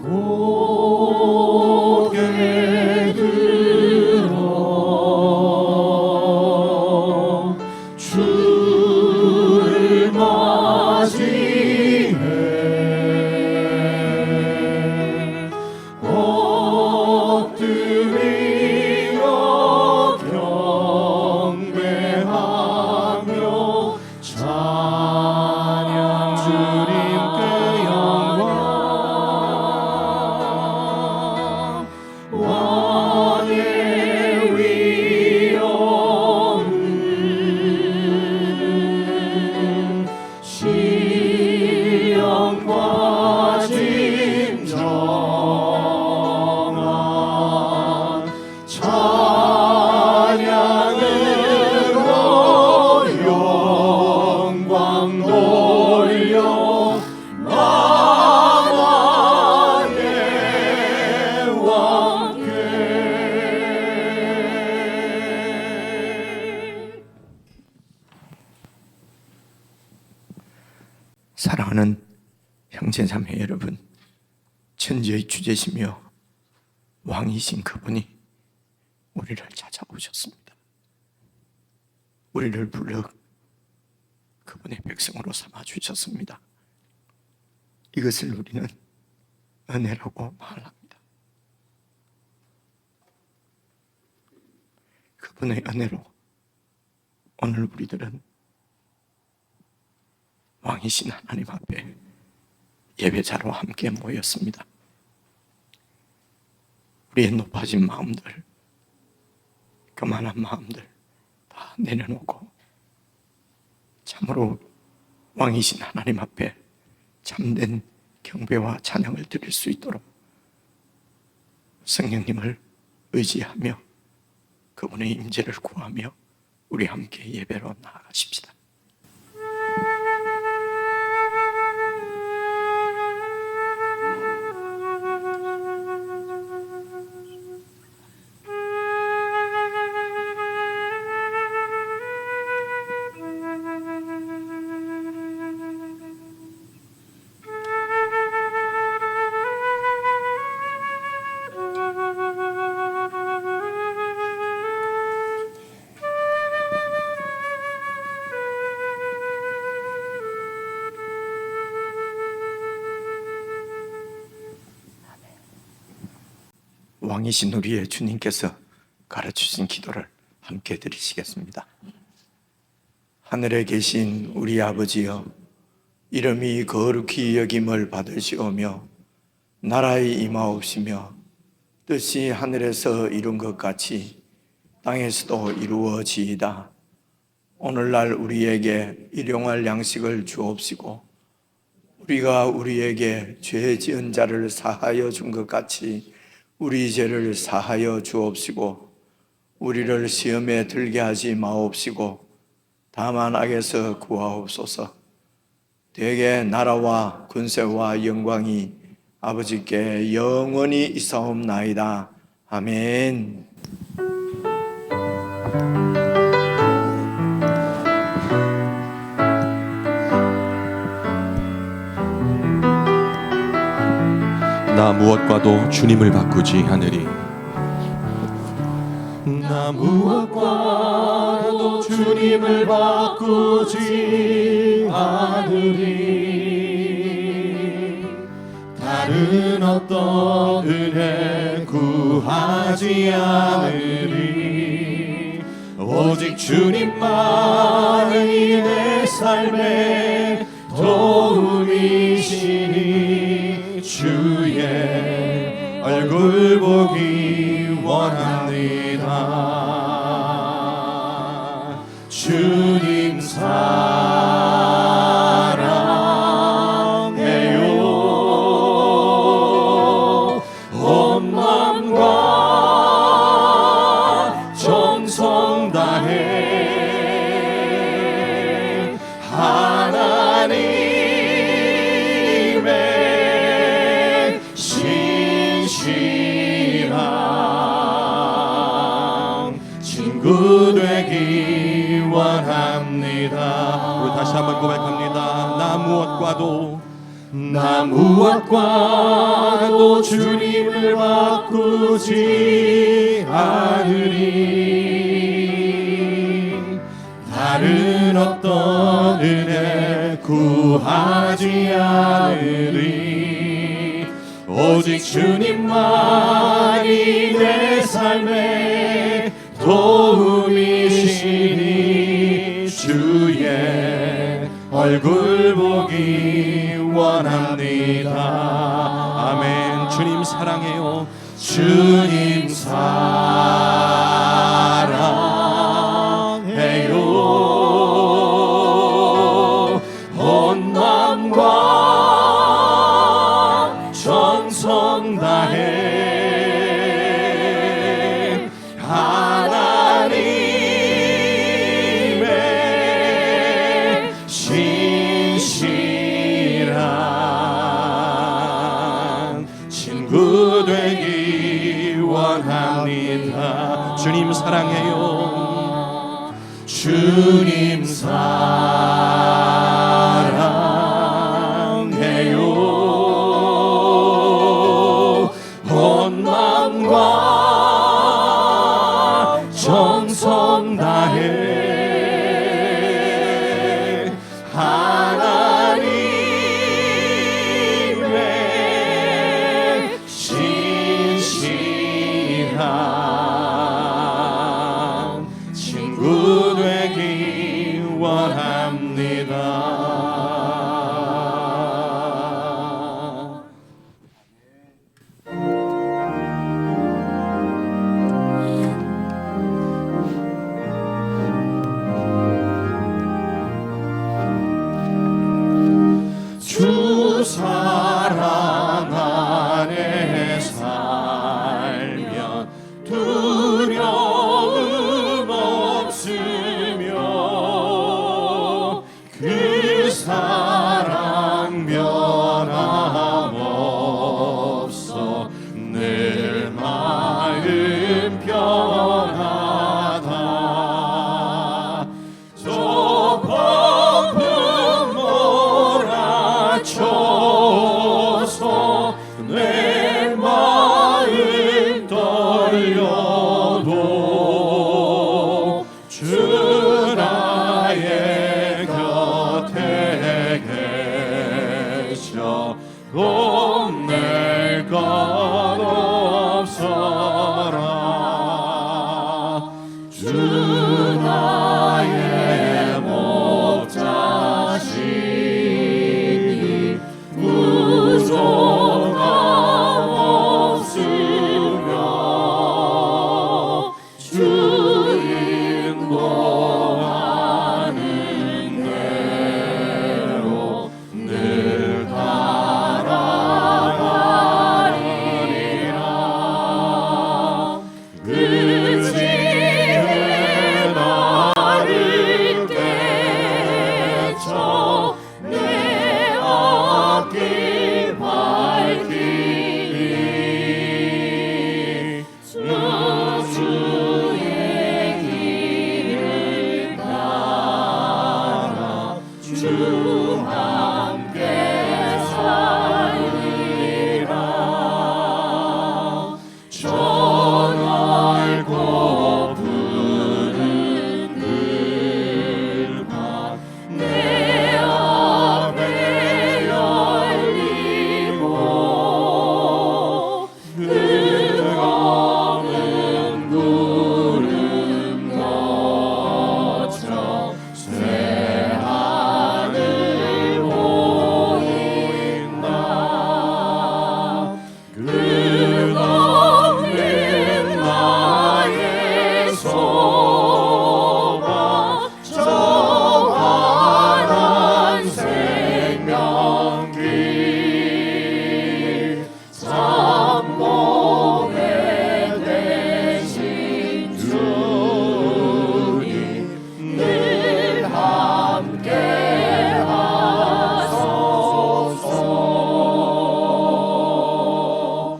고개 들어 주를 맞이해 엎드리며 경배하며 찬양 주님께 영광 왕의 위엄은 시련과 진정한 찬양으로 영광 돌려 나만의 왕께. 사랑하는 형제자매 여러분, 천지의 주제시며 왕이신 그분이 우리를 찾아오셨습니다. 우리를 불러 그분의 백성으로 삼아주셨습니다. 이것을 우리는 은혜라고 말합니다. 그분의 은혜로 오늘 우리들은 왕이신 하나님 앞에 예배자로 함께 모였습니다. 우리의 높아진 마음들, 교만한 마음들 다 내려놓고 참으로 왕이신 하나님 앞에 참된 경배와 찬양을 드릴 수 있도록 성령님을 의지하며 그분의 임재를 구하며 우리 함께 예배로 나아가십시다. 왕이신 우리의 주님께서 가르치신 기도를 함께 드리시겠습니다. 하늘에 계신 우리 아버지여, 이름이 거룩히 여김을 받으시오며 나라의 임하옵시며 뜻이 하늘에서 이룬 것 같이 땅에서도 이루어지이다. 오늘날 우리에게 일용할 양식을 주옵시고 우리가 우리에게 죄 지은 자를 사하여 준 것 같이 우리 죄를 사하여 주옵시고 우리를 시험에 들게 하지 마옵시고 다만 악에서 구하옵소서. 되게 나라와 군세와 영광이 아버지께 영원히 있사옵나이다. 아멘. 나 무엇과도 주님을 바꾸지 않으리. 나 무엇과도 주님을 바꾸지 않으리. 다른 어떤 은혜 구하지 않으리. 오직 주님만이 내 삶의 도움이시니 주의 얼굴 보기 원합니다. 주님 사랑해요. 온 마음과 정성 다해 하나님의 신실한 친구 되기 원합니다. 우리 다시 한번 고백합니다. 나 무엇과도 나 무엇과도 우월과도 주님을 바꾸지 않으리. 다른 어떤 은혜 구하지 않으리. 오직 주님만이 내 삶의 도움이시니 주의 얼굴 보기 원합니다. 아멘. 주님 사랑해요. 주님 사랑해요. 온 마음과 정성 다해 하나님의 신실한 친구 되기 원합니다. 주님 사랑해요. 주님 사랑해요. 온 마음과 정성 다해 하나님의 신실한 친구 되기 원합니다. 주 사랑 안에 살면 두려움 없으며 그 사랑 변함없어 늘 마음 편하다. 저 폭풍 몰아쳐서 내 마음 떨려도 주 나의 곁에 계셔 겁낼 것 없어라. 주 나의 목자시니 무조건 없으며 주 인도하는 대로 늘 따라가리라. 그 지혜 나를 깨쳐 내 앞길 밝히니 주의 길을 따라 주 함께 살리라. 저 넓고 푸른 들판 내 앞에 열리고 뜨거운 구름 거쳐 새 하늘 보인다. 끝없는 나의 소망 저 환한 생명길 참 보배 되신 주님 늘 함께 하소서.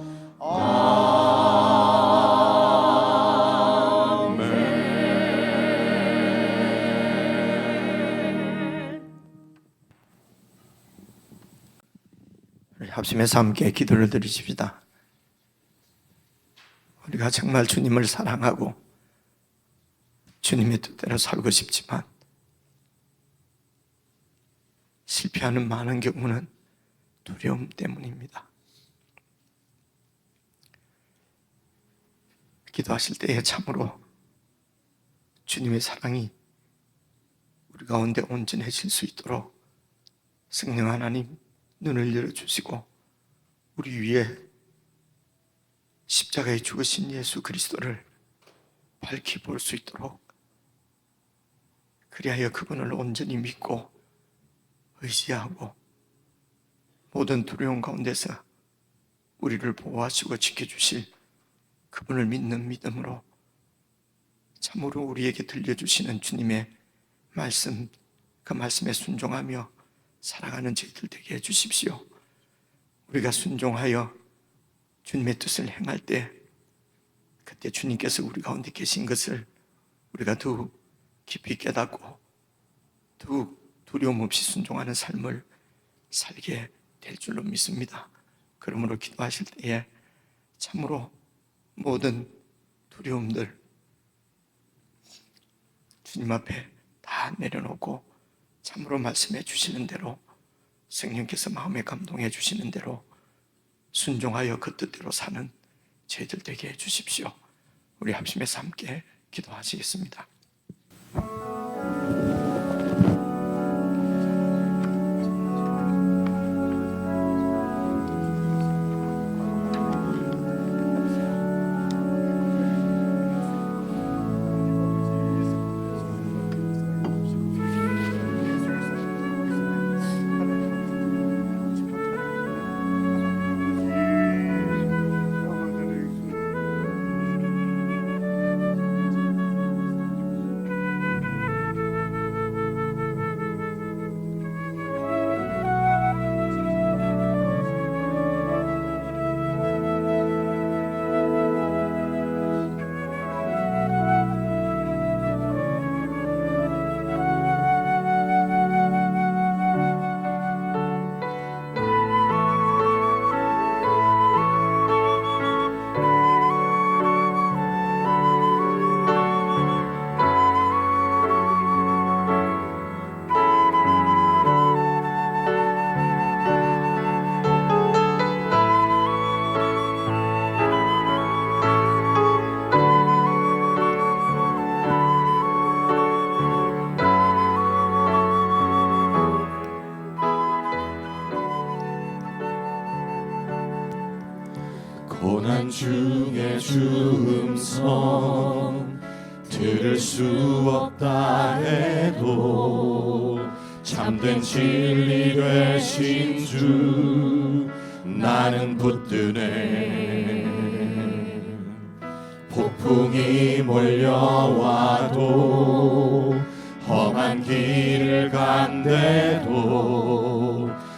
합심해서 함께 기도를 드리십시다. 우리가 정말 주님을 사랑하고 주님의 뜻대로 살고 싶지만 실패하는 많은 경우는 두려움 때문입니다. 기도하실 때에 참으로 주님의 사랑이 우리 가운데 온전해질 수 있도록 성령 하나님 눈을 열어주시고 우리 위에 십자가에 죽으신 예수 그리스도를 밝히 볼 수 있도록, 그리하여 그분을 온전히 믿고 의지하고 모든 두려움 가운데서 우리를 보호하시고 지켜주실 그분을 믿는 믿음으로 참으로 우리에게 들려주시는 주님의 말씀, 그 말씀에 순종하며 살아가는 저희들 되게 해주십시오. 우리가 순종하여 주님의 뜻을 행할 때 그때 주님께서 우리 가운데 계신 것을 우리가 더 깊이 깨닫고 더 두려움 없이 순종하는 삶을 살게 될 줄로 믿습니다. 그러므로 기도하실 때에 참으로 모든 두려움들 주님 앞에 다 내려놓고 참으로 말씀해 주시는 대로, 성령께서 마음에 감동해 주시는 대로 순종하여 그 뜻대로 사는 저희들 되게 해 주십시오. 우리 합심해서 함께 기도하시겠습니다. 고난 중에 주 음성 들을 수 없다 해도 참된 진리 되신 주 나는 붙드네. 폭풍이 몰려와도 험한 길을 간대도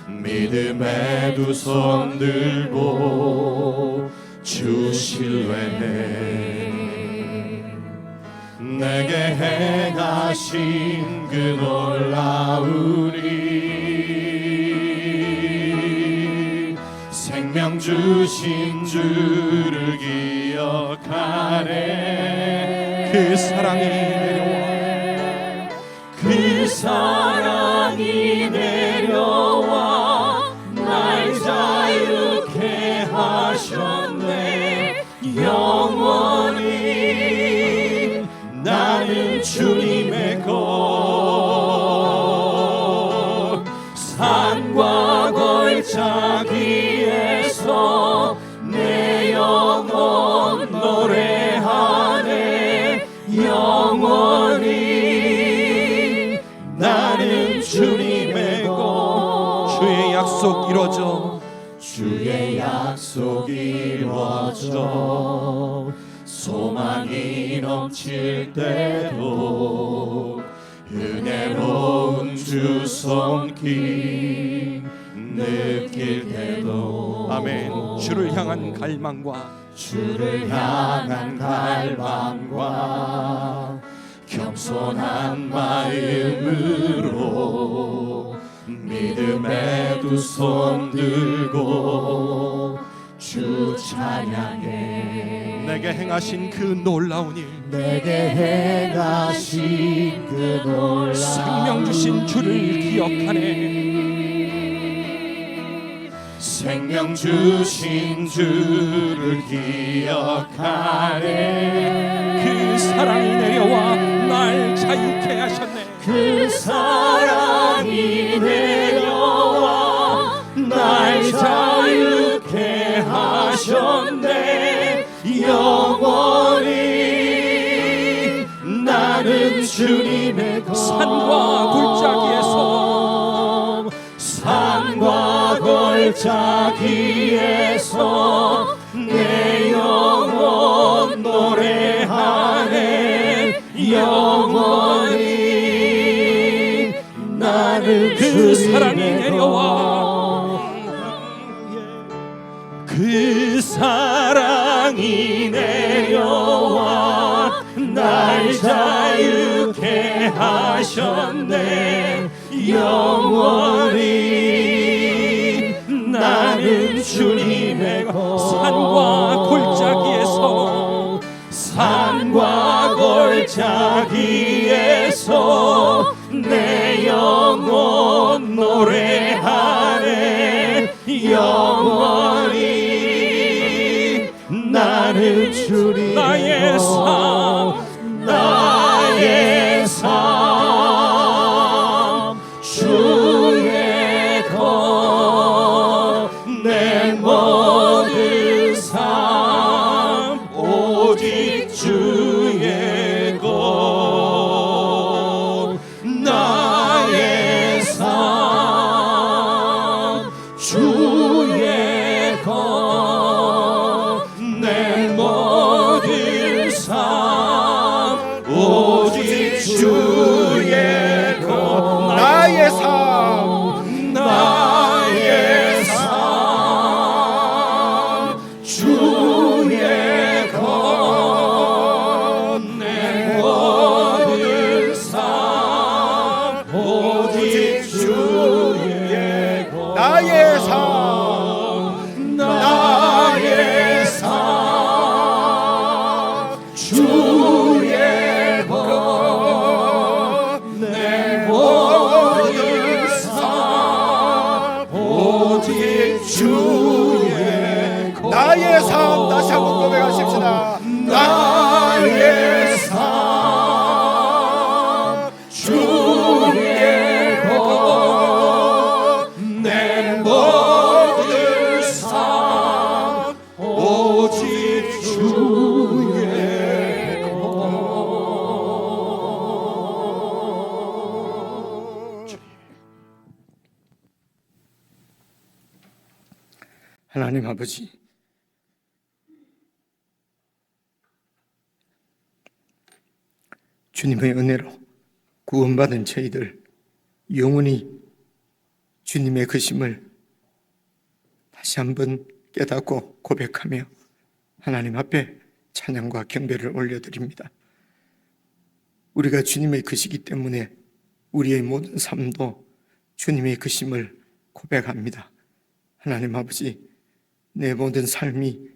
믿음의 두 손 들고 주 신뢰해. 내게 행하신 그 놀라운 일, 생명 주신 주를 기억하네. 그 사랑이 내려와, 그 사랑이 내려와 날 자유케 하셨네. 영원히 나는 주님의 것, 산과 골짜기에서 내 영혼 노래하네. 영원히 나는 주님의 것. 주의 약속 이루어져, 주의 약속 이루어져. 소망이 넘칠 때도 은혜로운 주 손길 느낄 때도 아멘. 주를 향한 갈망과 주를 향한 갈망과 겸손한 마음으로 믿음의 두 손 들고 주 찬양해. 내게 행하신 그 놀라운 일, 내게 행하신 그 놀라운 생명 주신 주를 기억하네. 생명 주신 주를 기억하네. 그 사랑이 내려와 날 자유케 하셨네. 그 사랑이 내려와 날 자유케 하셨네. 영원히 나는 주님의 것. 산과 골짜기에서, 산과 골짜기에서 내 영혼 노래하네. 영원히 나는 그 사랑이 주님의 내려와, 그 사랑이 내려와 날 자유케 하셨네. 영원히 나는 주님의 것. 산과 골짜기에서, 산과 골짜기에서 내 영혼 노래하네. 영원히 나는 주님의 나의 것. 나의 삶 주의 것. 내 모든 삶 오직 주의 것. 나의 삶 주의 것. 내 모든 삶 오직 주의 것. 나의 삶, 나의 삶 주의 것. 내 모든 삶 오직 주의 것. 나의 삶, 나의 삶 주의 것. 내 모든 삶 오직 주의 것. 나의 삶. 다시 한번 고백하십시다. 나의 삶 주의 것. 내 모든 삶 오직 주의 것. 하나님 아버지, 주님의 은혜로 구원받은 저희들 영원히 주님의 그심을 다시 한번 깨닫고 고백하며 하나님 앞에 찬양과 경배를 올려드립니다. 우리가 주님의 그시기 때문에 우리의 모든 삶도 주님의 그심을 고백합니다. 하나님 아버지, 내 모든 삶이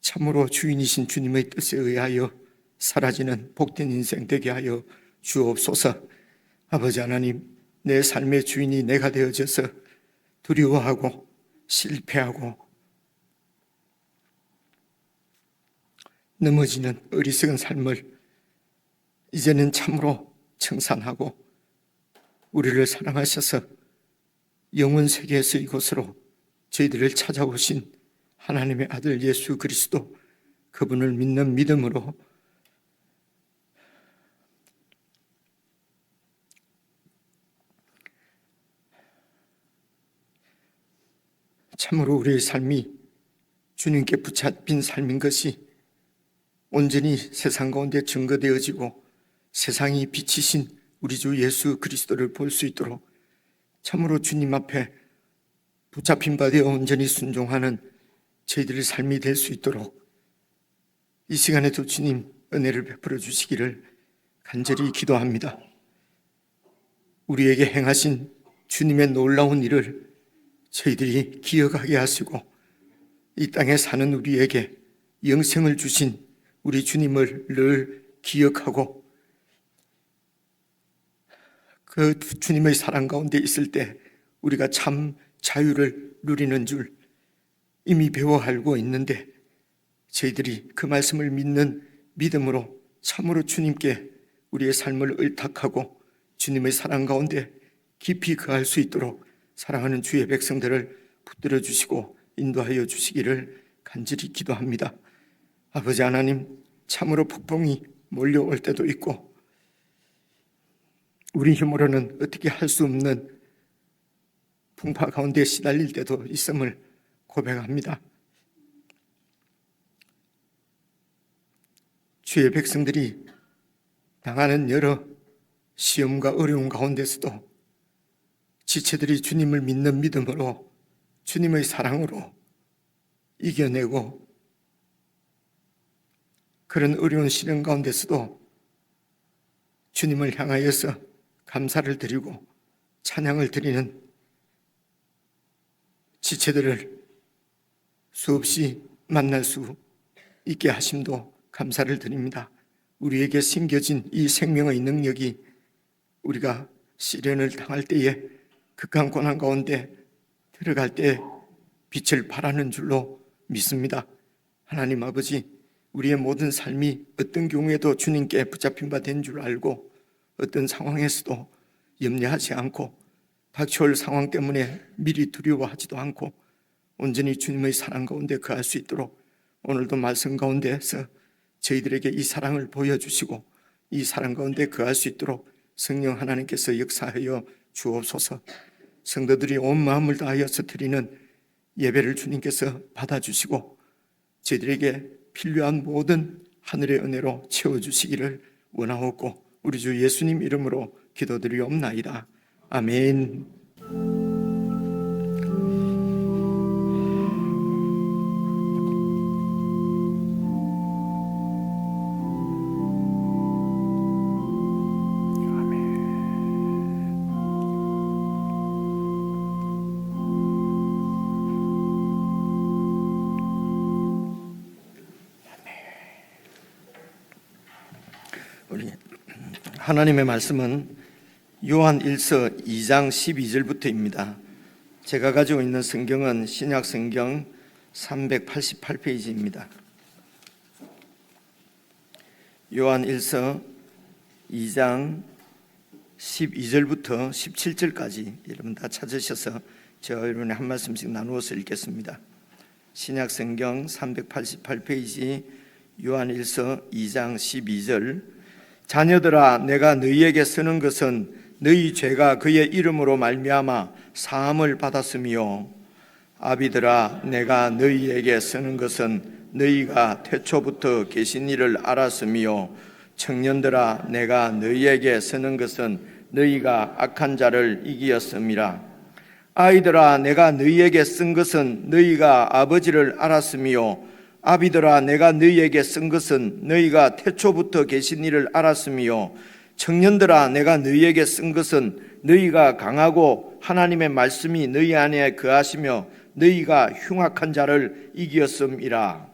참으로 주인이신 주님의 뜻에 의하여 사라지는 복된 인생 되게 하여 주옵소서. 아버지 하나님, 내 삶의 주인이 내가 되어져서 두려워하고 실패하고 넘어지는 어리석은 삶을 이제는 참으로 청산하고 우리를 사랑하셔서 영원 세계에서 이곳으로 저희들을 찾아오신 하나님의 아들 예수 그리스도, 그분을 믿는 믿음으로 참으로 우리의 삶이 주님께 붙잡힌 삶인 것이 온전히 세상 가운데 증거되어지고 세상이 비치신 우리 주 예수 그리스도를 볼 수 있도록 참으로 주님 앞에 붙잡힌 바 되어 온전히 순종하는 저희들의 삶이 될 수 있도록 이 시간에도 주님 은혜를 베풀어 주시기를 간절히 기도합니다. 우리에게 행하신 주님의 놀라운 일을 저희들이 기억하게 하시고 이 땅에 사는 우리에게 영생을 주신 우리 주님을 늘 기억하고 그 주님의 사랑 가운데 있을 때 우리가 참 자유를 누리는 줄 이미 배워 알고 있는데, 저희들이 그 말씀을 믿는 믿음으로 참으로 주님께 우리의 삶을 의탁하고 주님의 사랑 가운데 깊이 거할 수 있도록 사랑하는 주의 백성들을 붙들어 주시고 인도하여 주시기를 간절히 기도합니다. 아버지 하나님, 참으로 폭풍이 몰려올 때도 있고 우리 힘으로는 어떻게 할 수 없는 풍파 가운데 시달릴 때도 있음을 고백합니다. 주의 백성들이 당하는 여러 시험과 어려움 가운데서도 지체들이 주님을 믿는 믿음으로 주님의 사랑으로 이겨내고, 그런 어려운 시련 가운데서도 주님을 향하여서 감사를 드리고 찬양을 드리는 지체들을 수없이 만날 수 있게 하심도 감사를 드립니다. 우리에게 심겨진 이 생명의 능력이 우리가 시련을 당할 때에 극한 고난 가운데 들어갈 때 빛을 발하는 줄로 믿습니다. 하나님 아버지, 우리의 모든 삶이 어떤 경우에도 주님께 붙잡힌 바 된 줄 알고 어떤 상황에서도 염려하지 않고 닥쳐올 상황 때문에 미리 두려워하지도 않고 온전히 주님의 사랑 가운데 거할 수 있도록 오늘도 말씀 가운데서 저희들에게 이 사랑을 보여주시고 이 사랑 가운데 거할 수 있도록 성령 하나님께서 역사하여 주옵소서. 성도들이 온 마음을 다하여서 드리는 예배를 주님께서 받아주시고 저희들에게 필요한 모든 하늘의 은혜로 채워주시기를 원하옵고 우리 주 예수님 이름으로 기도드리옵나이다. 아멘. 우리 하나님의 말씀은 요한 1서 2장 12절부터입니다. 제가 가지고 있는 성경은 신약 성경 388페이지입니다. 요한 1서 2장 12절부터 17절까지 여러분 다 찾으셔서 저 여러분이 한 말씀씩 나누어서 읽겠습니다. 신약 성경 388페이지 요한 1서 2장 12절. 자녀들아, 내가 너희에게 쓰는 것은 너희 죄가 그의 이름으로 말미암아 사함을 받았으며, 아비들아, 내가 너희에게 쓰는 것은 너희가 태초부터 계신 이를 알았으며, 청년들아, 내가 너희에게 쓰는 것은 너희가 악한 자를 이기었음이라. 아이들아, 내가 너희에게 쓴 것은 너희가 아버지를 알았으며, 아비들아, 내가 너희에게 쓴 것은 너희가 태초부터 계신 이를 알았으며, 청년들아, 내가 너희에게 쓴 것은 너희가 강하고 하나님의 말씀이 너희 안에 거하시며 너희가 흉악한 자를 이기었음이라.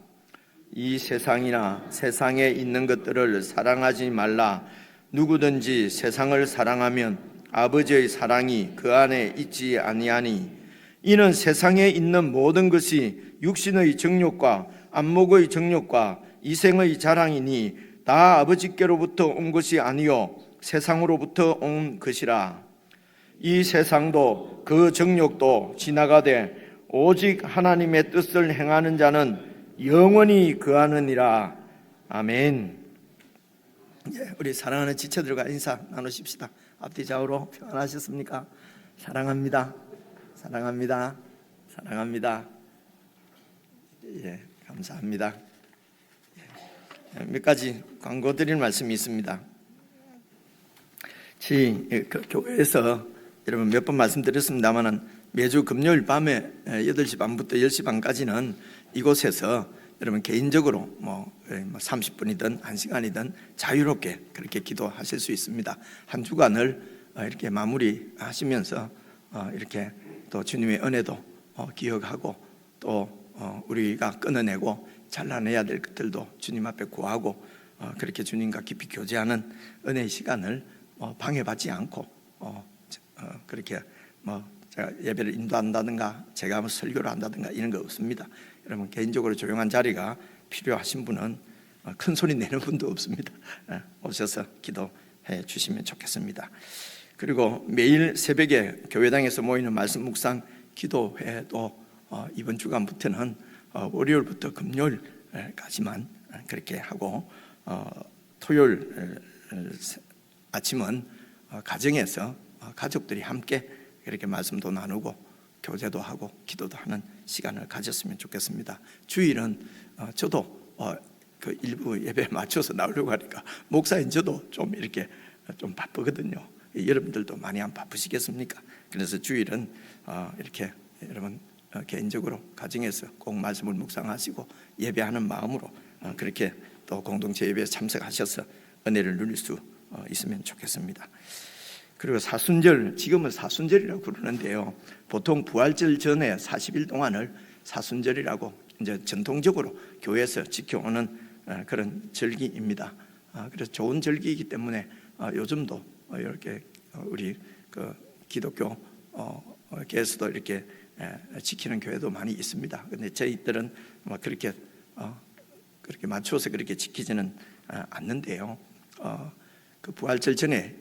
이 세상이나 세상에 있는 것들을 사랑하지 말라. 누구든지 세상을 사랑하면 아버지의 사랑이 그 안에 있지 아니하니, 이는 세상에 있는 모든 것이 육신의 정욕과 안목의 정욕과 이생의 자랑이니 다 아버지께로부터 온 것이 아니요 세상으로부터 온 것이라. 이 세상도 그 정욕도 지나가되 오직 하나님의 뜻을 행하는 자는 영원히 거하느니라. 아멘. 우리 사랑하는 지체들과 인사 나누십시다. 앞뒤 좌우로 평안하셨습니까? 사랑합니다. 사랑합니다. 사랑합니다. 감사합니다. 몇 가지 광고 드릴 말씀이 있습니다. 저희 교회에서 여러분 몇 번 말씀드렸습니다만 매주 금요일 밤에 8시 반부터 10시 반까지는 이곳에서 여러분 개인적으로 30분이든 1시간이든 자유롭게 그렇게 기도하실 수 있습니다. 한 주간을 이렇게 마무리하시면서 이렇게 또 주님의 은혜도 기억하고 또 우리가 끊어내고 잘라내야 될 것들도 주님 앞에 구하고 그렇게 주님과 깊이 교제하는 은혜의 시간을 방해받지 않고 그렇게 제가 예배를 인도한다든가 제가 설교를 한다든가 이런 거 없습니다. 여러분 개인적으로 조용한 자리가 필요하신 분은 큰 소리 내는 분도 없습니다. 오셔서 기도해 주시면 좋겠습니다. 그리고 매일 새벽에 교회당에서 모이는 말씀 묵상 기도회도 이번 주간부터는 월요일부터 금요일까지만 그렇게 하고 토요일 아침은 가정에서 가족들이 함께 그렇게 말씀도 나누고 교제도 하고 기도도 하는 시간을 가졌으면 좋겠습니다. 주일은 저도 그 일부 예배에 맞춰서 나오려고 하니까 목사인 저도 좀 이렇게 좀 바쁘거든요. 여러분들도 많이 안 바쁘시겠습니까? 그래서 주일은 이렇게 여러분 개인적으로 가정에서 꼭 말씀을 묵상하시고 예배하는 마음으로 그렇게 또 공동체 예배에 참석하셔서 은혜를 누릴 수 있으면 좋겠습니다. 그리고 사순절, 지금은 사순절이라고 부르는데요. 보통 부활절 전에 40일 동안을 사순절이라고 이제 전통적으로 교회에서 지켜오는 그런 절기입니다. 그래서 좋은 절기이기 때문에 요즘도 이렇게 우리 그 기독교 교회에서도 이렇게 지키는 교회도 많이 있습니다. 그런데 저희들은 그렇게 맞춰서 그렇게 지키지는 않는데요. 그 부활절 전에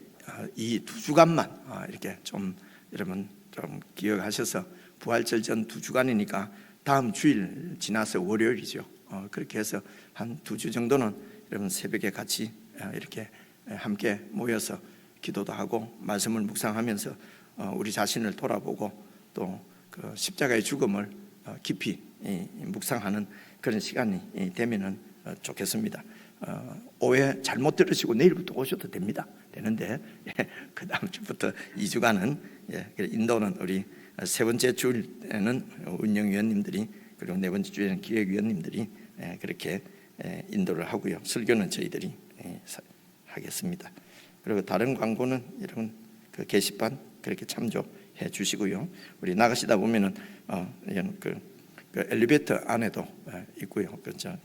이 2주간만 이렇게 좀 여러분 좀 기억하셔서 부활절 전 2주간이니까 다음 주일 지나서 월요일이죠. 그렇게 해서 한 2주 정도는 여러분 새벽에 같이 이렇게 함께 모여서 기도도 하고 말씀을 묵상하면서 우리 자신을 돌아보고 또 그 십자가의 죽음을 깊이 묵상하는 그런 시간이 되면은 좋겠습니다. 오해 잘못 들으시고 내일부터 오셔도 되는데 그 다음 주부터 2주간은 인도는 우리 세 번째 주에는 운영위원님들이 그리고 네 번째 주에는 기획위원님들이 그렇게 인도를 하고요. 설교는 저희들이 하겠습니다. 그리고 다른 광고는 여러분 그 게시판 그렇게 참조해 주시고요. 우리 나가시다 보면은 그 엘리베이터 안에도 있고요. 그렇죠.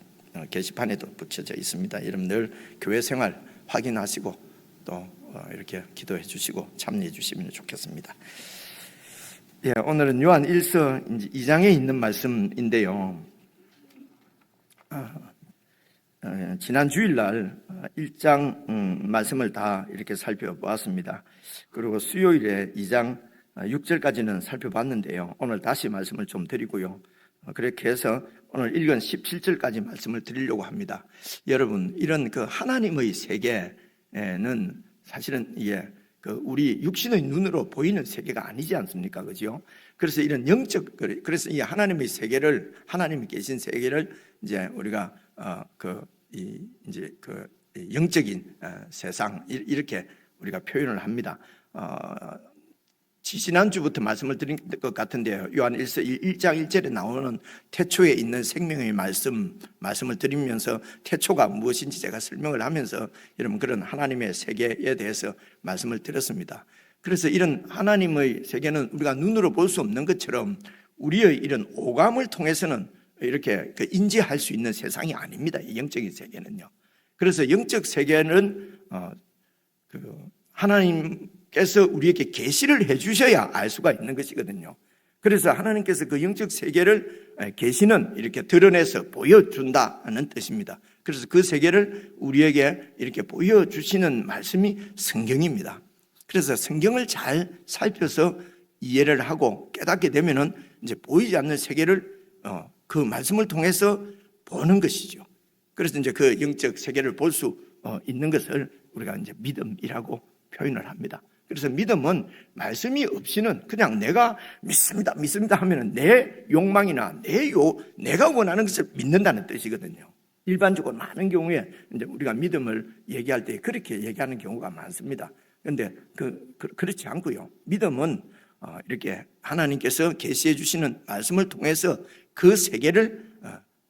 게시판에도 붙여져 있습니다. 여러분 늘 교회 생활 확인하시고 또 이렇게 기도해 주시고 참여해 주시면 좋겠습니다. 오늘은 요한 1서 2장에 있는 말씀인데요. 지난 주일날 1장 말씀을 다 이렇게 살펴보았습니다. 그리고 수요일에 2장 6절까지는 살펴봤는데요. 오늘 다시 말씀을 좀 드리고요. 그렇게 해서 오늘 읽은 17절까지 말씀을 드리려고 합니다. 여러분, 이런 그 하나님의 세계는 사실은 그 우리 육신의 눈으로 보이는 세계가 아니지 않습니까? 그죠? 그래서 이런 그래서 이 하나님의 세계를, 하나님이 계신 세계를 이제 우리가 이제 그 영적인 세상 이렇게 우리가 표현을 합니다. 지난주부터 말씀을 드린 것 같은데요. 요한 1장 1절에 나오는 태초에 있는 생명의 말씀을 드리면서 태초가 무엇인지 제가 설명을 하면서 여러분 그런 하나님의 세계에 대해서 말씀을 드렸습니다. 그래서 이런 하나님의 세계는 우리가 눈으로 볼 수 없는 것처럼 우리의 이런 오감을 통해서는 이렇게 인지할 수 있는 세상이 아닙니다. 이 영적인 세계는요. 그래서 영적 세계는 하나님께서 우리에게 계시를 해주셔야 알 수가 있는 것이거든요. 그래서 하나님께서 그 영적 세계를 계시는 이렇게 드러내서 보여준다는 뜻입니다. 그래서 그 세계를 우리에게 이렇게 보여주시는 말씀이 성경입니다. 그래서 성경을 잘 살펴서 이해를 하고 깨닫게 되면은 이제 보이지 않는 세계를 그 말씀을 통해서 보는 것이죠. 그래서 이제 그 영적 세계를 볼 수 있는 것을 우리가 이제 믿음이라고 표현을 합니다. 그래서 믿음은 말씀이 없이는 그냥 내가 믿습니다 하면은 내 욕망이나 내가 원하는 것을 믿는다는 뜻이거든요. 일반적으로 많은 경우에 이제 우리가 믿음을 얘기할 때 그렇게 얘기하는 경우가 많습니다. 그런데 그렇지 않고요. 믿음은 이렇게 하나님께서 계시해 주시는 말씀을 통해서 그 세계를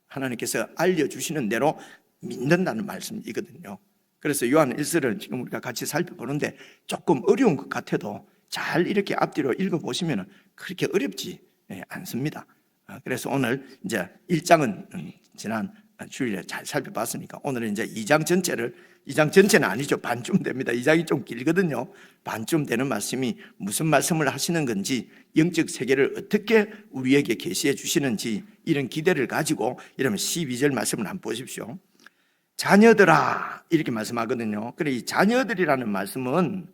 하나님께서 알려주시는 대로 믿는다는 말씀이거든요. 그래서 요한 1서를 지금 우리가 같이 살펴보는데 조금 어려운 것 같아도 잘 이렇게 앞뒤로 읽어보시면 그렇게 어렵지 않습니다. 그래서 오늘 이제 1장은 지난 주일에 잘 살펴봤으니까 오늘은 이제 2장 전체는 아니죠. 반쯤 됩니다. 2장이 좀 길거든요. 반쯤 되는 말씀이 무슨 말씀을 하시는 건지, 영적 세계를 어떻게 우리에게 계시해 주시는지, 이런 기대를 가지고 여러분 12절 말씀을 한번 보십시오. 자녀들아 이렇게 말씀하거든요. 그래, 이 자녀들이라는 말씀은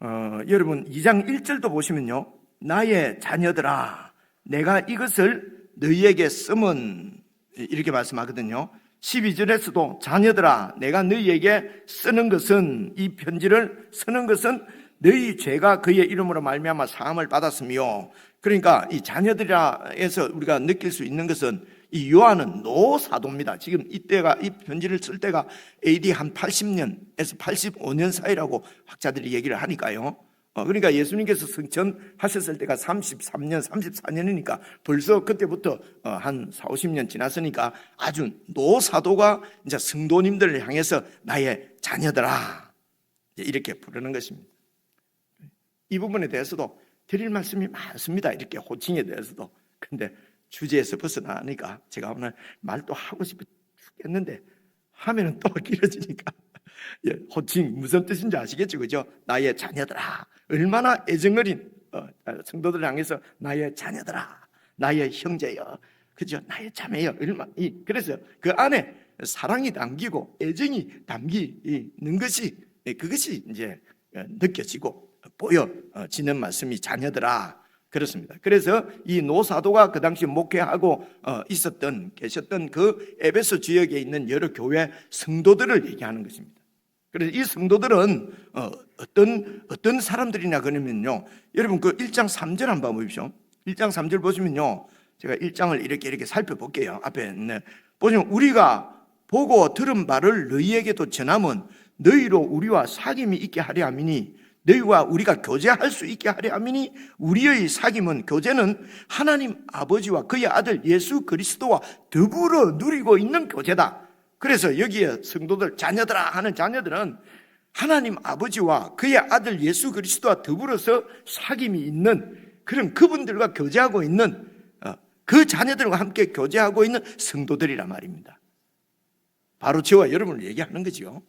여러분 2장 1절도 보시면요, 나의 자녀들아 내가 이것을 너희에게 쓰면, 이렇게 말씀하거든요. 12절에서도 자녀들아 내가 너희에게 쓰는 것은, 이 편지를 쓰는 것은 너희 죄가 그의 이름으로 말미암아 사함을 받았으며, 그러니까 이 자녀들이라에서 우리가 느낄 수 있는 것은 이 요한은 노사도입니다. 지금 이때가, 이 편지를 쓸 때가 AD 한 80년에서 85년 사이라고 학자들이 얘기를 하니까요. 그러니까 예수님께서 승천하셨을 때가 33년, 34년이니까 벌써 그때부터 한 4, 50년 지났으니까 아주 노사도가 이제 성도님들을 향해서 나의 자녀들아 이렇게 부르는 것입니다. 이 부분에 대해서도 드릴 말씀이 많습니다. 이렇게 호칭에 대해서도. 근데 주제에서 벗어나니까 제가 오늘 말도 하고 싶어 죽겠는데 하면은 또 길어지니까 호칭 무슨 뜻인지 아시겠죠? 그죠? 나의 자녀들아. 얼마나 애정어린 성도들을 향해서 나의 자녀들아, 나의 형제여, 그죠? 나의 자매여. 그래서 그 안에 사랑이 담기고 애정이 담기는 것이, 그것이 이제 느껴지고 보여지는 말씀이 자녀들아, 그렇습니다. 그래서 이 노사도가 그 당시 목회하고 계셨던 그 에베소 지역에 있는 여러 교회 성도들을 얘기하는 것입니다. 그래서 이 성도들은 어떤 사람들이냐 그러면요, 여러분 그 1장 3절 한번 보십시오. 1장 3절 보시면요, 제가 1장을 이렇게 살펴볼게요. 앞에 보시면 우리가 보고 들은 바를 너희에게도 전함은 너희로 우리와 사귐이 있게 하려 함이니, 너희와 우리가 교제할 수 있게 하려 함이니, 우리의 사귐은, 교제는 하나님 아버지와 그의 아들 예수 그리스도와 더불어 누리고 있는 교제다. 그래서 여기에 성도들 자녀들아 하는 자녀들은 하나님 아버지와 그의 아들 예수 그리스도와 더불어서 사귐이 있는 그런, 그분들과 교제하고 있는, 그 자녀들과 함께 교제하고 있는 성도들이란 말입니다. 바로 저와 여러분을 얘기하는 거죠.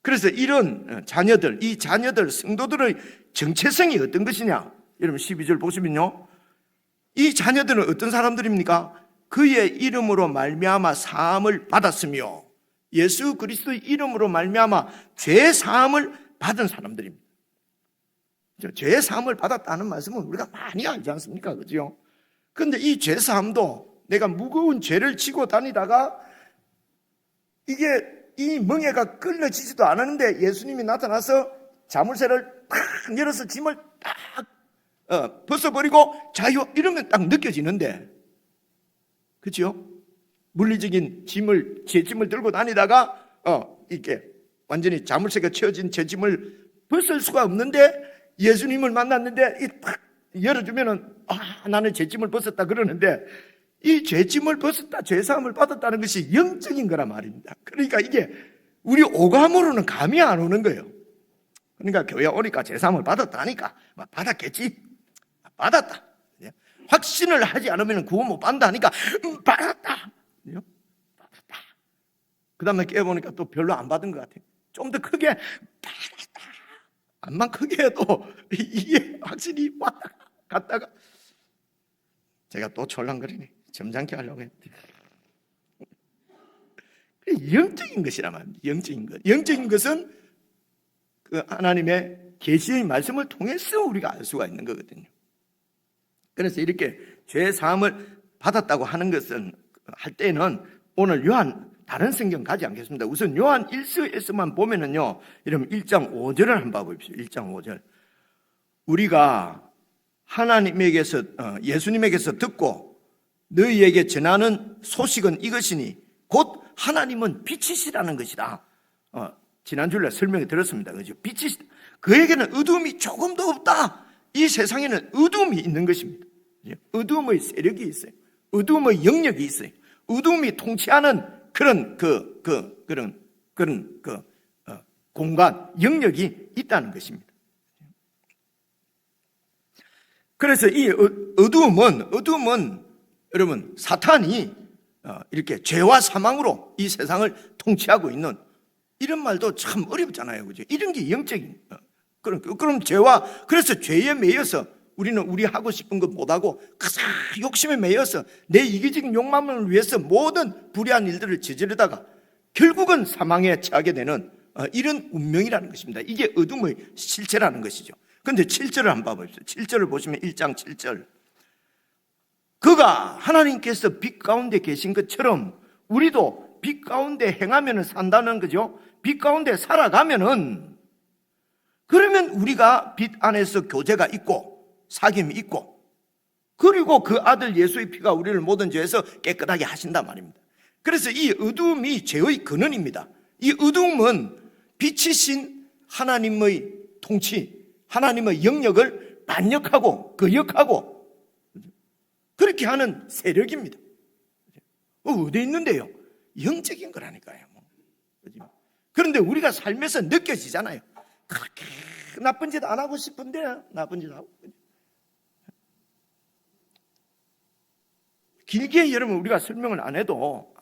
그래서 이런 자녀들, 이 자녀들 성도들의 정체성이 어떤 것이냐, 여러분 12절 보시면요, 이 자녀들은 어떤 사람들입니까? 그의 이름으로 말미암아 사함을 받았으며, 예수 그리스도의 이름으로 말미암아 죄 사함을 받은 사람들입니다. 죄 사함을 받았다는 말씀은 우리가 많이 알지 않습니까? 그죠? 그런데 이 죄 사함도 내가 무거운 죄를 지고 다니다가 이게 이 멍에가 끌려지지도 않았는데 예수님이 나타나서 자물쇠를 탁 열어서 짐을 딱 벗어버리고 자유, 이러면 딱 느껴지는데, 그렇죠? 물리적인 제 짐을 들고 다니다가 이렇게 완전히 자물쇠가 채워진 제 짐을 벗을 수가 없는데, 예수님을 만났는데 탁 열어주면은 나는 제 짐을 벗었다 그러는데, 이 죄짐을 벗었다, 죄사함을 받았다는 것이 영적인 거란 말입니다. 그러니까 이게 우리 오감으로는 감이 안 오는 거예요. 그러니까 교회 오니까 죄사함을 받았다니까 받았겠지, 받았다, 확신을 하지 않으면 구원 못 받는다니까 받았다. 그 다음에 깨어보니까 또 별로 안 받은 것 같아요. 좀 더 크게 받았다. 안만 크게 해도 이게 확실히 왔다가 갔다가, 제가 또 졸랑거리네. 점잖게 하려고 했는데. 영적인 것이란 말입니다. 영적인 것. 영적인 것은 그 하나님의 계시의 말씀을 통해서 우리가 알 수가 있는 거거든요. 그래서 이렇게 죄 사함을 받았다고 하는 것은, 할 때는 오늘 요한 다른 성경 가지 않겠습니다. 우선 요한 1서에서만 보면은요, 여러분 1장 5절을 한번 봐보십시오. 1장 5절. 우리가 하나님에게서, 예수님에게서 듣고 너희에게 전하는 소식은 이것이니 곧 하나님은 빛이시라는 것이다. 지난주에 설명을 들었습니다. 그죠? 빛이시다. 그에게는 어두움이 조금도 없다. 이 세상에는 어두움이 있는 것입니다. 어두움의 세력이 있어요. 어두움의 영역이 있어요. 어두움이 통치하는 그런 공간, 영역이 있다는 것입니다. 그래서 이 어두움은 여러분 사탄이 이렇게 죄와 사망으로 이 세상을 통치하고 있는, 이런 말도 참 어렵잖아요, 그죠? 이런 게 영적인 그럼 그래서 죄에 매여서 우리는 우리 하고 싶은 것 못하고 욕심에 매여서 내 이기적인 욕망을 위해서 모든 불의한 일들을 저지르다가 결국은 사망에 처하게 되는 이런 운명이라는 것입니다. 이게 어둠의 실체라는 것이죠. 그런데 7절을 한번 봐보십시오. 7절을 보시면 1장 7절, 그가 하나님께서 빛 가운데 계신 것처럼 우리도 빛 가운데 행하면 산다는 거죠. 빛 가운데 살아가면은, 그러면 우리가 빛 안에서 교제가 있고 사귐이 있고, 그리고 그 아들 예수의 피가 우리를 모든 죄에서 깨끗하게 하신단 말입니다. 그래서 이 어두움이 죄의 근원입니다. 이 어두움은 빛이신 하나님의 통치, 하나님의 영역을 반역하고 거역하고 그렇게 하는 세력입니다. 어디 있는데요? 영적인 거라니까요. 그런데 우리가 삶에서 느껴지잖아요. 그렇게 나쁜 짓 안 하고 싶은데 나쁜 짓 하고. 길게 여러분 우리가 설명을 안 해도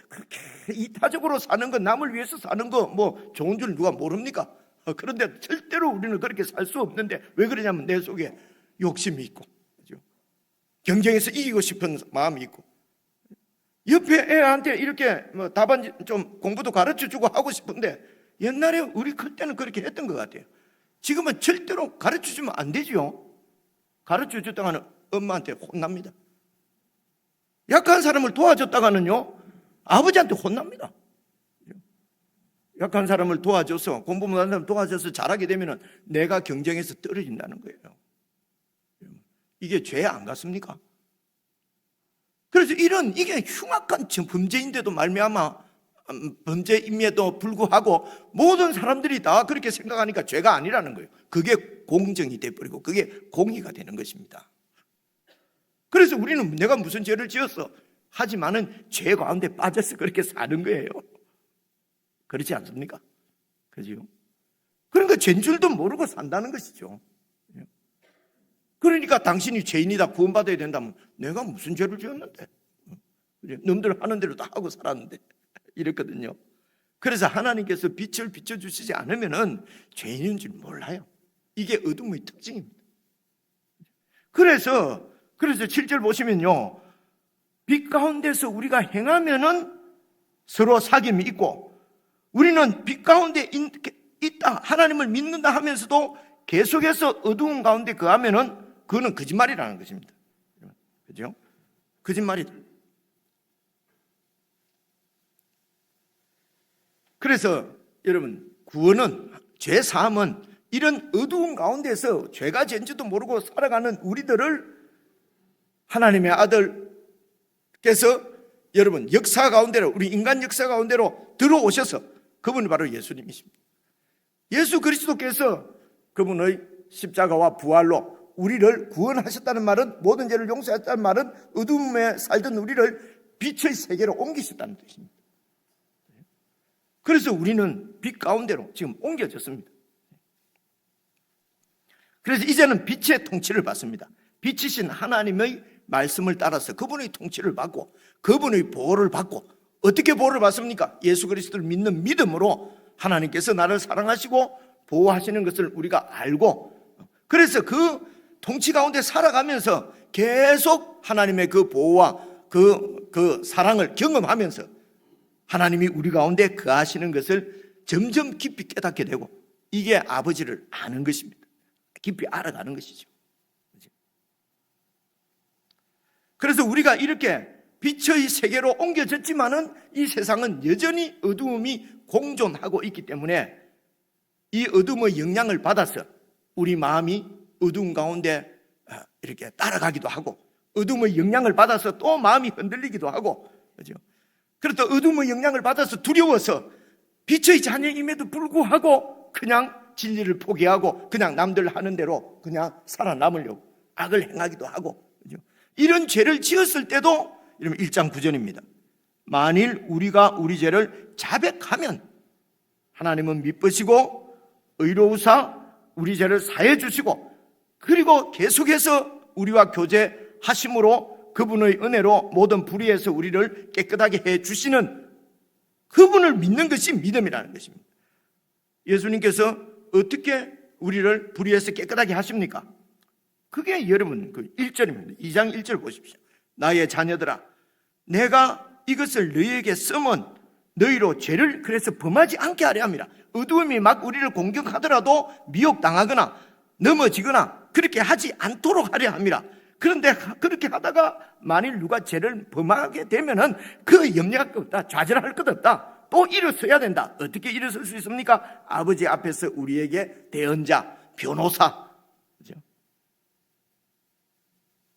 그렇게 이타적으로 사는 거, 남을 위해서 사는 거 뭐 좋은 줄 누가 모릅니까? 그런데 절대로 우리는 그렇게 살 수 없는데, 왜 그러냐면 내 속에 욕심이 있고, 그죠? 경쟁에서 이기고 싶은 마음이 있고, 옆에 애한테 이렇게 뭐 답안지 좀 공부도 가르쳐주고 하고 싶은데, 옛날에 우리 클 때는 그렇게 했던 것 같아요. 지금은 절대로 가르쳐주면 안 되죠. 가르쳐줬다가는 엄마한테 혼납니다. 약한 사람을 도와줬다가는요, 아버지한테 혼납니다. 약한 사람을 도와줘서, 공부 못하는 사람 도와줘서 잘하게 되면 내가 경쟁에서 떨어진다는 거예요. 이게 죄 안 같습니까? 그래서 이게 흉악한 범죄인데도 말미암아, 범죄임에도 불구하고 모든 사람들이 다 그렇게 생각하니까 죄가 아니라는 거예요. 그게 공정이 돼버리고 그게 공의가 되는 것입니다. 그래서 우리는 내가 무슨 죄를 지었어 하지만은 죄 가운데 빠져서 그렇게 사는 거예요. 그렇지 않습니까? 그죠? 그러니까 죄인 줄도 모르고 산다는 것이죠. 그러니까 당신이 죄인이다, 구원받아야 된다면 내가 무슨 죄를 지었는데, 놈들 하는 대로 다 하고 살았는데, 이랬거든요. 그래서 하나님께서 빛을 비춰주시지 않으면은 죄인인 줄 몰라요. 이게 어둠의 특징입니다. 그래서 7절 보시면요, 빛 가운데서 우리가 행하면은 서로 사귐이 있고, 우리는 빛 가운데 있다, 하나님을 믿는다 하면서도 계속해서 어두운 가운데 거하면은 그거는 거짓말이라는 것입니다. 그죠? 거짓말이다. 그래서 여러분, 구원은, 죄 사함은 이런 어두운 가운데서 죄가 죄인지도 모르고 살아가는 우리들을 하나님의 아들께서 여러분 역사 가운데로, 우리 인간 역사 가운데로 들어오셔서, 그분이 바로 예수님이십니다. 예수 그리스도께서 그분의 십자가와 부활로 우리를 구원하셨다는 말은, 모든 죄를 용서했다는 말은 어둠에 살던 우리를 빛의 세계로 옮기셨다는 뜻입니다. 그래서 우리는 빛 가운데로 지금 옮겨졌습니다. 그래서 이제는 빛의 통치를 받습니다. 빛이신 하나님의 말씀을 따라서 그분의 통치를 받고 그분의 보호를 받고, 어떻게 보호를 받습니까? 예수 그리스도를 믿는 믿음으로 하나님께서 나를 사랑하시고 보호하시는 것을 우리가 알고, 그래서 그 통치 가운데 살아가면서 계속 하나님의 그 보호와 그 사랑을 경험하면서 하나님이 우리 가운데 거하시는 것을 점점 깊이 깨닫게 되고, 이게 아버지를 아는 것입니다. 깊이 알아가는 것이죠. 그래서 우리가 이렇게 빛의 세계로 옮겨졌지만은 이 세상은 여전히 어두움이 공존하고 있기 때문에 이 어둠의 영향을 받아서 우리 마음이 어두움 가운데 이렇게 따라가기도 하고, 어둠의 영향을 받아서 또 마음이 흔들리기도 하고, 그죠? 그렇다 어둠의 영향을 받아서 두려워서 빛의 자녀임에도 불구하고 그냥 진리를 포기하고 그냥 남들 하는 대로 그냥 살아남으려고 악을 행하기도 하고, 그죠? 이런 죄를 지었을 때도, 이러면 1장 9절입니다. 만일 우리가 우리 죄를 자백하면 하나님은 미쁘시고 의로우사 우리 죄를 사해 주시고 그리고 계속해서 우리와 교제하심으로 그분의 은혜로 모든 불의에서 우리를 깨끗하게 해주시는 그분을 믿는 것이 믿음이라는 것입니다. 예수님께서 어떻게 우리를 불의에서 깨끗하게 하십니까? 그게 여러분 그 1절입니다. 2장 1절 보십시오. 나의 자녀들아, 내가 이것을 너희에게 쓰면 너희로 죄를 그래서 범하지 않게 하려 함이라. 어두움이 막 우리를 공격하더라도 미혹당하거나 넘어지거나 그렇게 하지 않도록 하려 함이라. 그런데 그렇게 하다가 만일 누가 죄를 범하게 되면은 그 염려할 것 없다, 좌절할 것 없다, 또 일어서야 된다. 어떻게 일어설 수 있습니까? 아버지 앞에서 우리에게 대언자, 변호사, 그죠?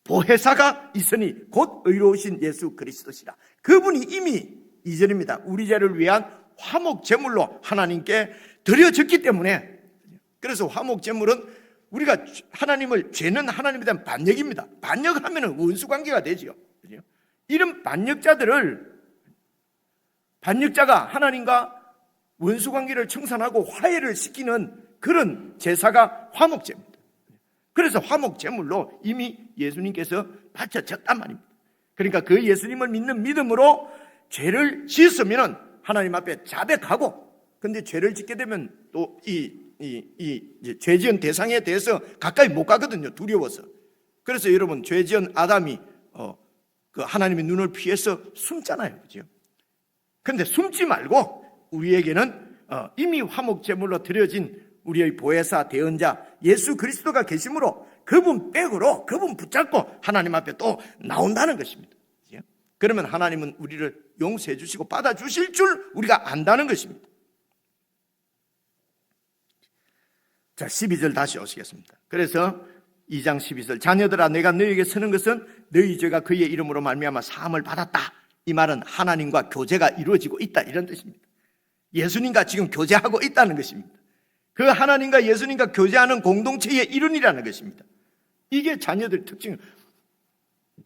보혜사가 있으니 곧 의로우신 예수 그리스도시라. 그분이 이미 2절입니다. 우리 죄를 위한 화목 제물로 하나님께 드려졌기 때문에, 그래서 화목 제물은 우리가 하나님을, 죄는 하나님에 대한 반역입니다. 반역하면 원수관계가 되죠. 이런 반역자가 하나님과 원수관계를 청산하고 화해를 시키는 그런 제사가 화목제입니다. 그래서 화목제물로 이미 예수님께서 바쳐졌단 말입니다. 그러니까 그 예수님을 믿는 믿음으로 죄를 지었으면 하나님 앞에 자백하고, 근데 죄를 짓게 되면 또 죄 지은 대상에 대해서 가까이 못 가거든요. 두려워서. 그래서 여러분, 죄 지은 아담이 그 하나님의 눈을 피해서 숨잖아요. 그죠? 근데 숨지 말고 우리에게는 이미 화목제물로 드려진 우리의 보혜사 대언자 예수 그리스도가 계심으로 그분 백으로, 그분 붙잡고 하나님 앞에 또 나온다는 것입니다. 그죠? 그러면 하나님은 우리를 용서해 주시고 받아주실 줄 우리가 안다는 것입니다. 자, 12절 다시 오시겠습니다. 그래서 2장 12절, 자녀들아, 내가 너희에게 쓰는 것은 너희 죄가 그의 이름으로 말미암아 사함을 받았다. 이 말은 하나님과 교제가 이루어지고 있다, 이런 뜻입니다. 예수님과 지금 교제하고 있다는 것입니다. 그 하나님과 예수님과 교제하는 공동체의 일원이라는 것입니다. 이게 자녀들 특징.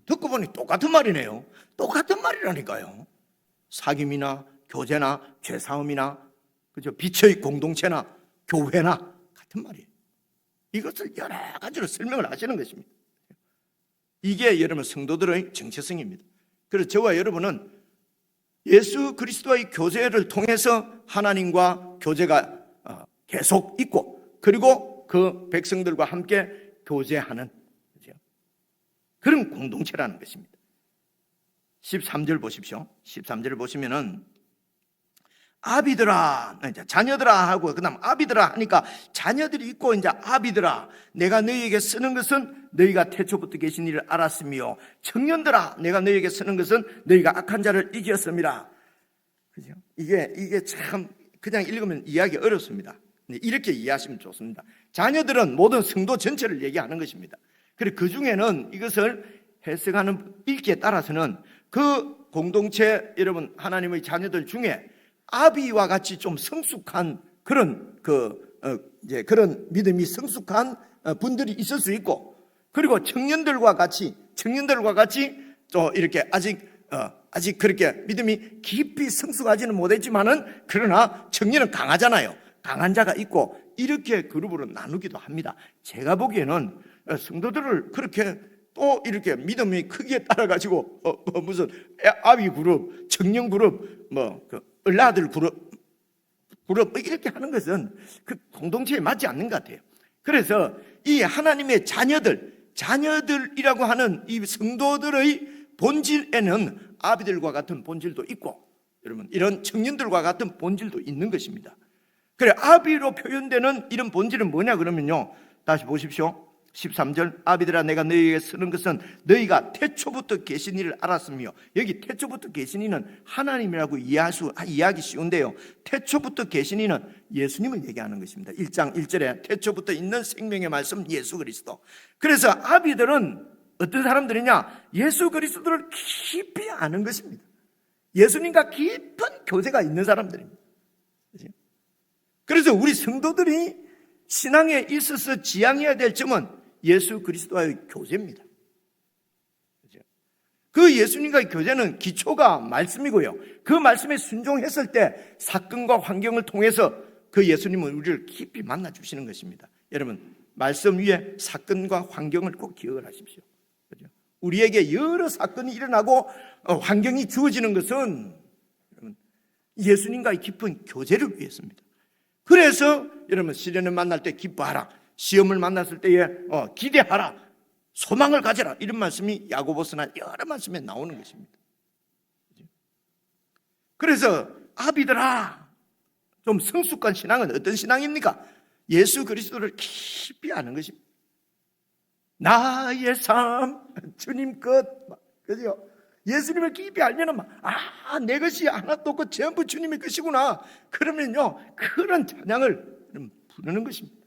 듣고 보니 똑같은 말이네요. 똑같은 말이라니까요. 사귐이나 교제나 죄사함이나, 그죠? 빛의 공동체나 교회나 같은 말이에요. 이것을 여러 가지로 설명을 하시는 것입니다. 이게 여러분 성도들의 정체성입니다. 그래서 저와 여러분은 예수 그리스도의 교제를 통해서 하나님과 교제가 계속 있고, 그리고 그 백성들과 함께 교제하는 그런 공동체라는 것입니다. 13절 보십시오. 13절을 보시면은 아비들아, 자녀들아 하고 그다음 아비들아 하니까 자녀들이 있고 이제 아비들아, 내가 너희에게 쓰는 것은 너희가 태초부터 계신 일을 알았으며, 청년들아, 내가 너희에게 쓰는 것은 너희가 악한 자를 이겼음이라. 그죠? 이게 참 그냥 읽으면 이해하기 어렵습니다. 이렇게 이해하시면 좋습니다. 자녀들은 모든 성도 전체를 얘기하는 것입니다. 그리고 그 중에는 이것을 해석하는 읽기에 따라서는 그 공동체, 여러분 하나님의 자녀들 중에 아비와 같이 좀 성숙한 그런 그런 믿음이 성숙한 분들이 있을 수 있고, 그리고 청년들과 같이 또 이렇게 아직 그렇게 믿음이 깊이 성숙하지는 못했지만은 그러나 청년은 강하잖아요. 강한 자가 있고, 이렇게 그룹으로 나누기도 합니다. 제가 보기에는 성도들을 그렇게 또 이렇게 믿음이 크기에 따라 가지고 무슨 아비 그룹, 청년 그룹, 을라들 그룹 이렇게 하는 것은 그 공동체에 맞지 않는 것 같아요. 그래서 이 하나님의 자녀들이라고 하는 이 성도들의 본질에는 아비들과 같은 본질도 있고, 여러분 이런 청년들과 같은 본질도 있는 것입니다. 그래, 아비로 표현되는 이런 본질은 뭐냐 그러면요, 다시 보십시오. 13절, 아비들아, 내가 너희에게 쓰는 것은 너희가 태초부터 계신 이를 알았으며, 여기 태초부터 계신 이는 하나님이라고 이해하기 쉬운데요, 태초부터 계신 이는 예수님을 얘기하는 것입니다. 1장 1절에 태초부터 있는 생명의 말씀 예수 그리스도. 그래서 아비들은 어떤 사람들이냐, 예수 그리스도를 깊이 아는 것입니다. 예수님과 깊은 교제가 있는 사람들입니다. 그래서 우리 성도들이 신앙에 있어서 지향해야 될 점은 예수 그리스도와의 교제입니다. 그 예수님과의 교제는 기초가 말씀이고요, 그 말씀에 순종했을 때 사건과 환경을 통해서 그 예수님은 우리를 깊이 만나주시는 것입니다. 여러분, 말씀 위에 사건과 환경을 꼭 기억을 하십시오. 그죠? 우리에게 여러 사건이 일어나고 환경이 주어지는 것은 예수님과의 깊은 교제를 위해서입니다. 그래서 여러분 시련을 만날 때 기뻐하라, 시험을 만났을 때에 기대하라, 소망을 가져라, 이런 말씀이 야고보서나 여러 말씀에 나오는 것입니다. 그래서 아비들아, 좀 성숙한 신앙은 어떤 신앙입니까? 예수 그리스도를 깊이 아는 것입니다. 나의 삶 주님 것, 그죠? 예수님을 깊이 알면은 내 것이 하나도 없고 전부 주님의 것이구나. 그러면요, 그런 찬양을 부르는 것입니다.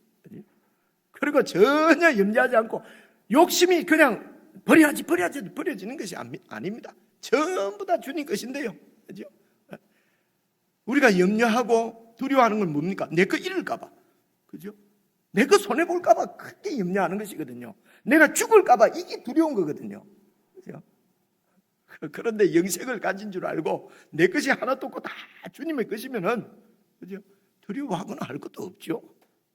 그리고 전혀 염려하지 않고 욕심이 그냥 버려지는 것이 아닙니다. 전부 다 주님 것인데요, 그죠? 우리가 염려하고 두려워하는 건 뭡니까? 내 거 잃을까봐, 그죠? 내 거 손해볼까봐 크게 염려하는 것이거든요. 내가 죽을까봐 이게 두려운 거거든요, 그죠? 그런데 영생을 가진 줄 알고 내 것이 하나도 없고 다 주님의 것이면은, 그죠? 두려워하거나 할 것도 없죠,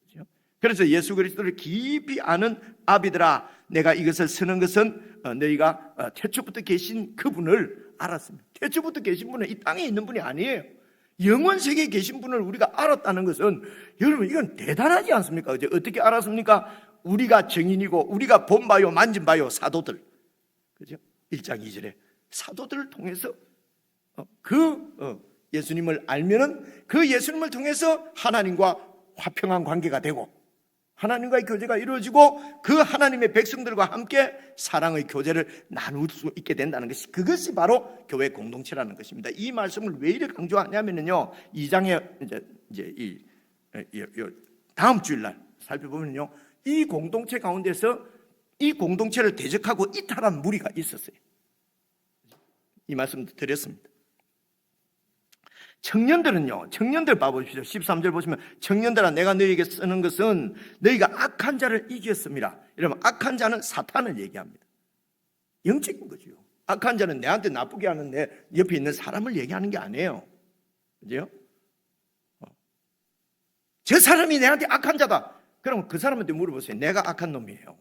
그죠? 그래서 예수 그리스도를 깊이 아는 아비들아, 내가 이것을 쓰는 것은 너희가 태초부터 계신 그분을 알았습니다. 태초부터 계신 분은 이 땅에 있는 분이 아니에요. 영원 세계에 계신 분을 우리가 알았다는 것은, 여러분, 이건 대단하지 않습니까? 어떻게 알았습니까? 우리가 증인이고 우리가 본 바요 만진 바요 사도들, 그죠? 1장 2절에 사도들을 통해서 예수님을 알면은 그 예수님을 통해서 하나님과 화평한 관계가 되고 하나님과의 교제가 이루어지고 그 하나님의 백성들과 함께 사랑의 교제를 나눌 수 있게 된다는 것이, 그것이 바로 교회 공동체라는 것입니다. 이 말씀을 왜 이렇게 강조하냐면요, 2장에 이제 다음 주일날 살펴보면요, 이 공동체 가운데서 이 공동체를 대적하고 이탈한 무리가 있었어요. 이 말씀도 드렸습니다. 청년들은요, 청년들 봐보십시오. 13절 보시면, 청년들아, 내가 너희에게 쓰는 것은 너희가 악한 자를 이겼습니다. 여러분, 악한 자는 사탄을 얘기합니다. 영적인 거죠. 악한 자는 내한테 나쁘게 하는데 옆에 있는 사람을 얘기하는 게 아니에요, 그죠? 저 사람이 내한테 악한 자다. 그럼 그 사람한테 물어보세요. 내가 악한 놈이에요,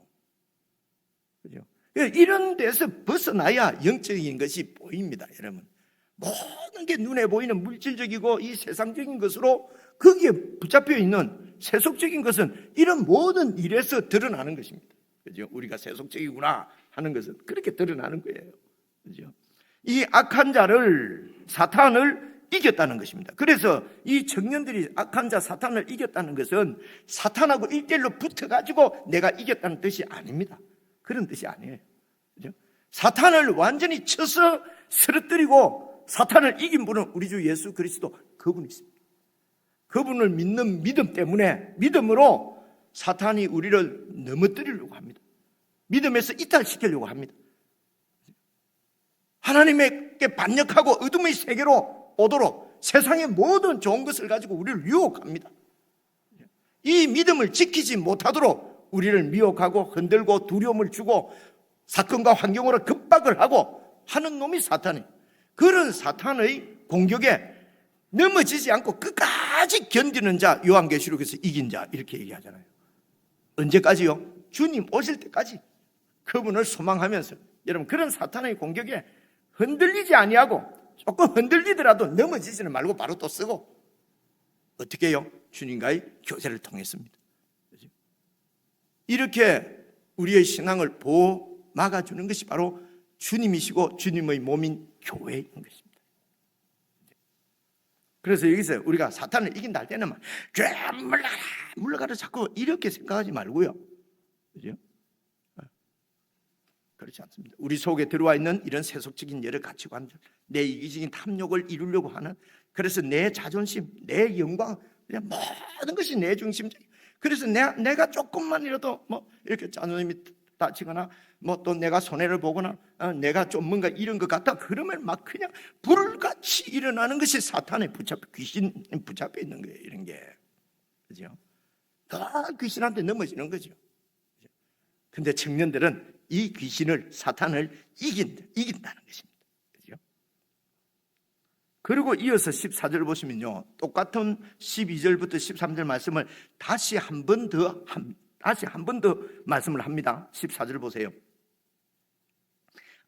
그죠? 이런 데서 벗어나야 영적인 것이 보입니다, 여러분. 모든 게 눈에 보이는 물질적이고 이 세상적인 것으로 거기에 붙잡혀 있는 세속적인 것은 이런 모든 일에서 드러나는 것입니다, 그죠? 우리가 세속적이구나 하는 것은 그렇게 드러나는 거예요, 그죠? 이 악한 자를, 사탄을 이겼다는 것입니다. 그래서 이 청년들이 악한 자 사탄을 이겼다는 것은 사탄하고 1대1로 붙어가지고 내가 이겼다는 뜻이 아닙니다. 그런 뜻이 아니에요, 그죠? 사탄을 완전히 쳐서 쓰러뜨리고 사탄을 이긴 분은 우리 주 예수 그리스도, 그분이 있습니다. 그분을 믿는 믿음 때문에, 믿음으로 사탄이 우리를 넘어뜨리려고 합니다. 믿음에서 이탈시키려고 합니다. 하나님께 반역하고 어둠의 세계로 오도록 세상의 모든 좋은 것을 가지고 우리를 유혹합니다. 이 믿음을 지키지 못하도록 우리를 미혹하고 흔들고 두려움을 주고 사건과 환경으로 급박을 하고 하는 놈이 사탄이에요. 그런 사탄의 공격에 넘어지지 않고 끝까지 견디는 자, 요한계시록에서 이긴 자, 이렇게 얘기하잖아요. 언제까지요? 주님 오실 때까지 그분을 소망하면서, 여러분, 그런 사탄의 공격에 흔들리지 아니하고, 조금 흔들리더라도 넘어지지는 말고 바로 또 쓰고, 어떻게 해요? 주님과의 교제를 통했습니다. 이렇게 우리의 신앙을 보호 막아주는 것이 바로 주님이시고 주님의 몸인 교회인 것입니다. 그래서 여기서 우리가 사탄을 이긴다 할 때는 물러가라 자꾸 이렇게 생각하지 말고요, 그죠? 그렇지 않습니다. 우리 속에 들어와 있는 이런 세속적인 여러 가치관들, 내 이기적인 탐욕을 이루려고 하는, 그래서 내 자존심, 내 영광, 그냥 모든 것이 내 중심적. 그래서 내가 조금만이라도 이렇게 자존심이 다치거나 또 내가 손해를 보거나 내가 좀 뭔가 이런 것 같다 그러면 막 그냥 불같이 일어나는 것이 사탄에 귀신 붙잡혀 있는 거예요, 이런 게, 그죠? 다 귀신한테 넘어지는 거죠. 근데 청년들은 이 귀신을, 사탄을 이긴다는 것입니다, 그죠? 그리고 이어서 14절 보시면요, 똑같은 12절부터 13절 말씀을 다시 한 번 더 다시 한 번 더 말씀을 합니다. 14절 보세요.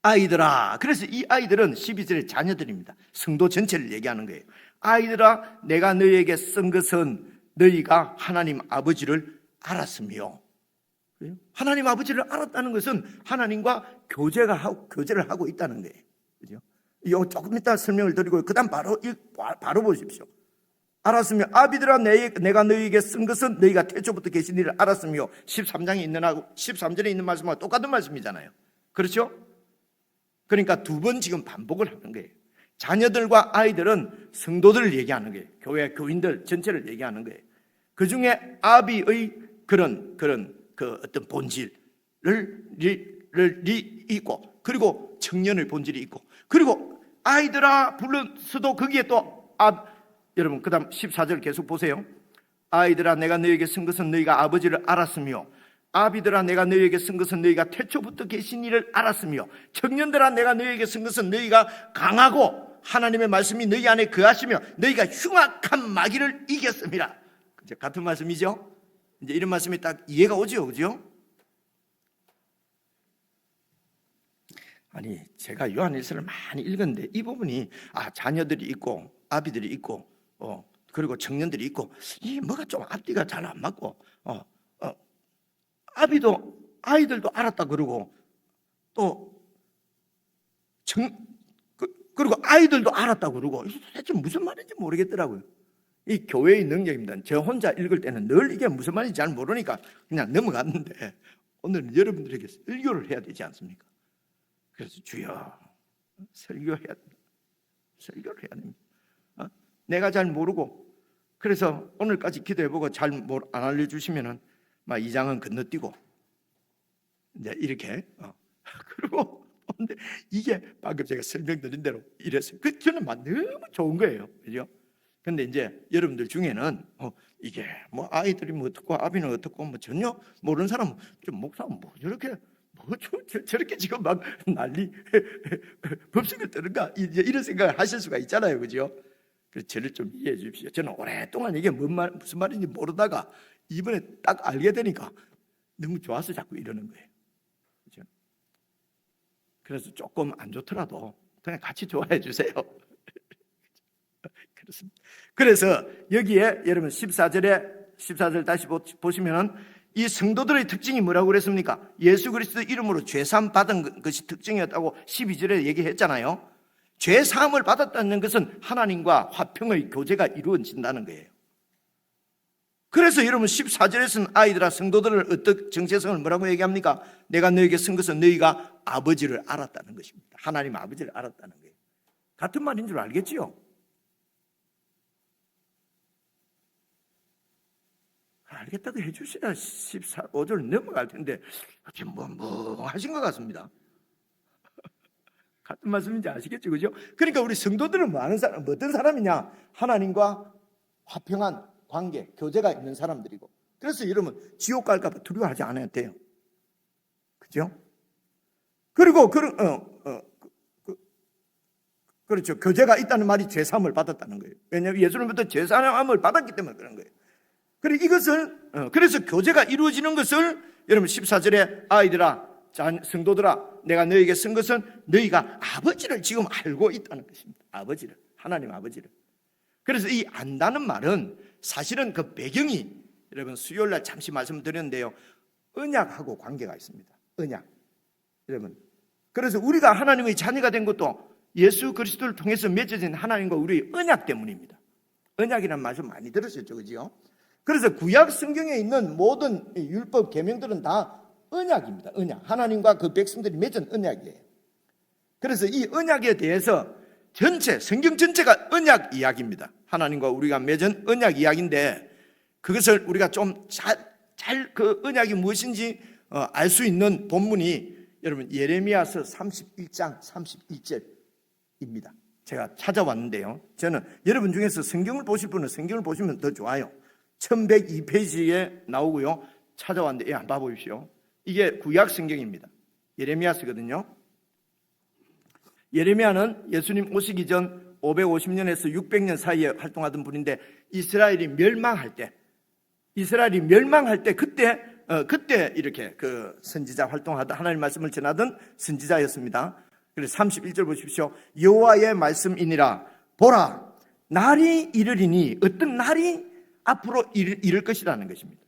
아이들아, 그래서 이 아이들은 12절의 자녀들입니다. 성도 전체를 얘기하는 거예요. 아이들아, 내가 너희에게 쓴 것은 너희가 하나님 아버지를 알았으며, 하나님 아버지를 알았다는 것은 하나님과 교제를 하고 있다는 거예요. 그죠? 이거 조금 이따 설명을 드리고 그 다음 바로 보십시오. 알았으며, 아비들아, 내가 너희에게 쓴 것은 너희가 태초부터 계신 일을 알았으며. 13장에 있는 하고 13절에 있는 말씀하고 똑같은 말씀이잖아요. 그렇죠? 그러니까 두 번 지금 반복을 하는 거예요. 자녀들과 아이들은 성도들을 얘기하는 거예요. 교회 교인들 전체를 얘기하는 거예요. 그 중에 아비의 그런 그 어떤 본질을 있고, 그리고 청년의 본질이 있고, 그리고 아이들아 불렀어도 거기에 또 여러분 그 다음 14절 계속 보세요. 아이들아, 내가 너희에게 쓴 것은 너희가 아버지를 알았으며, 아비들아, 내가 너희에게 쓴 것은 너희가 태초부터 계신 이를 알았으며, 청년들아, 내가 너희에게 쓴 것은 너희가 강하고 하나님의 말씀이 너희 안에 거하시며 너희가 흉악한 마귀를 이겼습니다. 같은 말씀이죠? 이제 이런 말씀이 딱 이해가 오죠, 그죠? 아니, 제가 요한일서를 많이 읽었는데 이 부분이 자녀들이 있고 아비들이 있고 그리고 청년들이 있고, 이 뭐가 좀 앞뒤가 잘 안 맞고, 아이들도 알았다 그러고, 또 그리고 아이들도 알았다 그러고, 도대체 무슨 말인지 모르겠더라고요. 이 교회의 능력입니다. 저 혼자 읽을 때는 늘 이게 무슨 말인지 잘 모르니까 그냥 넘어갔는데, 오늘은 여러분들에게 설교를 해야 되지 않습니까? 그래서 주여, 설교를 해야 됩니다. 내가 잘 모르고, 그래서 오늘까지 기도해보고 잘 안 알려주시면은 막 2장은 건너뛰고 이제 이렇게 그리고 근데 이게 방금 제가 설명드린 대로 이랬어요. 저는 막 너무 좋은 거예요, 그죠? 근데 이제 여러분들 중에는 이게 뭐 아이들이 뭐 어떻고 아비는 어떻고 뭐 전혀 모르는 사람은 좀 목사는 뭐 저렇게 지금 막 난리 법석을 뜨는가 이런 생각을 하실 수가 있잖아요, 그죠? 그래서 저를 좀 이해해 주십시오. 저는 오랫동안 이게 무슨 말인지 모르다가 이번에 딱 알게 되니까 너무 좋아서 자꾸 이러는 거예요. 그렇죠? 그래서 조금 안 좋더라도 그냥 같이 좋아해 주세요. 그렇습니다. 그래서 여기에 여러분 14절 다시 보시면 이 성도들의 특징이 뭐라고 그랬습니까? 예수 그리스도 이름으로 죄사함 받은 것이 특징이었다고 12절에 얘기했잖아요. 죄사함을 받았다는 것은 하나님과 화평의 교제가 이루어진다는 거예요. 그래서 여러분 14절에서는 아이들아, 성도들을 어떤 정체성을 뭐라고 얘기합니까? 내가 너에게 쓴 것은 너희가 아버지를 알았다는 것입니다. 하나님 아버지를 알았다는 거예요. 같은 말인 줄 알겠지요? 알겠다고 해주셔야 15절 넘어갈 텐데 지금 뭐 하신 것 같습니다. 같은 말씀인지 아시겠죠, 그죠? 그러니까 우리 성도들은 뭐 어떤 사람이냐? 하나님과 화평한 관계, 교제가 있는 사람들이고, 그래서 여러분 지옥 갈까 봐 두려워하지 않아도 돼요, 그죠? 그리고 그렇죠. 교제가 있다는 말이 죄사함을 받았다는 거예요. 왜냐하면 예수님부터 죄사함을 받았기 때문에 그런 거예요. 그리고 그래서 교제가 이루어지는 것을 여러분 14절에 아이들아, 성도들아, 내가 너에게 쓴 것은 너희가 아버지를 지금 알고 있다는 것입니다. 아버지를, 하나님 아버지를. 그래서 이 안다는 말은 사실은 그 배경이 여러분 수요일날 잠시 말씀드렸는데요, 언약하고 관계가 있습니다. 언약. 여러분, 그래서 우리가 하나님의 자녀가 된 것도 예수 그리스도를 통해서 맺어진 하나님과 우리의 언약 때문입니다. 언약이라는 말씀 많이 들으셨죠, 그죠? 그래서 구약 성경에 있는 모든 율법 계명들은 다 언약입니다. 언약. 하나님과 그 백성들이 맺은 언약이에요. 그래서 이 언약에 대해서 성경 전체가 언약 이야기입니다. 하나님과 우리가 맺은 언약 이야기인데, 그것을 우리가 좀 그 언약이 무엇인지 알 수 있는 본문이 여러분 예레미야서 31장 31절입니다. 제가 찾아왔는데요, 저는 여러분 중에서 성경을 보실 분은 성경을 보시면 더 좋아요. 1102페이지에 나오고요. 찾아왔는데 한번 봐보십시오. 이게 구약 성경입니다. 예레미야서거든요. 예레미야는 예수님 오시기 전 550년에서 600년 사이에 활동하던 분인데, 이스라엘이 멸망할 때 그때 그때 이렇게 그 선지자 활동하던 하나님 말씀을 전하던 선지자였습니다. 그래서 31절 보십시오. 여호와의 말씀이니라. 보라, 날이 이르리니, 어떤 날이 앞으로 이를 것이라는 것입니다.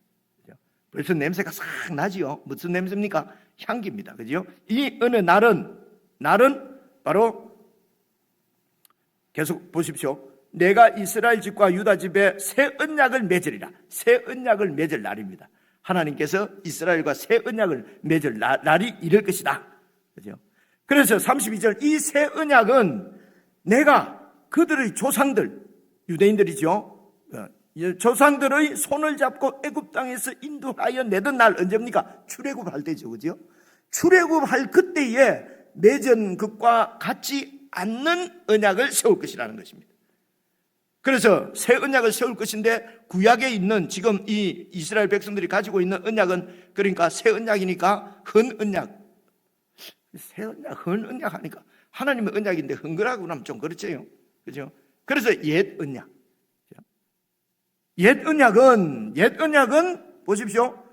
벌써 냄새가 싹 나지요. 무슨 냄새입니까? 향기입니다. 그죠? 이 어느 날은 바로 계속 보십시오. 내가 이스라엘 집과 유다 집에 새 언약을 맺으리라. 새 언약을 맺을 날입니다. 하나님께서 이스라엘과 새 언약을 맺을 날이 이럴 것이다. 그죠? 그래서 32절, 이 새 언약은 내가 그들의 조상들, 유대인들이죠. 조상들의 손을 잡고 애굽 땅에서 인도하여 내던 날, 언제입니까? 출애굽할 때죠. 그죠? 출애굽할 그때에 맺은 것과 같지 않는 언약을 세울 것이라는 것입니다. 그래서 새 언약을 세울 것인데, 구약에 있는 지금 이 이스라엘 백성들이 가지고 있는 언약은, 그러니까 새 언약이니까 헌 언약. 새 언약, 헌 언약 하니까 하나님의 언약인데 헌거라고 하면 좀 그렇죠. 그죠? 그래서 옛 언약. 옛 언약은 보십시오.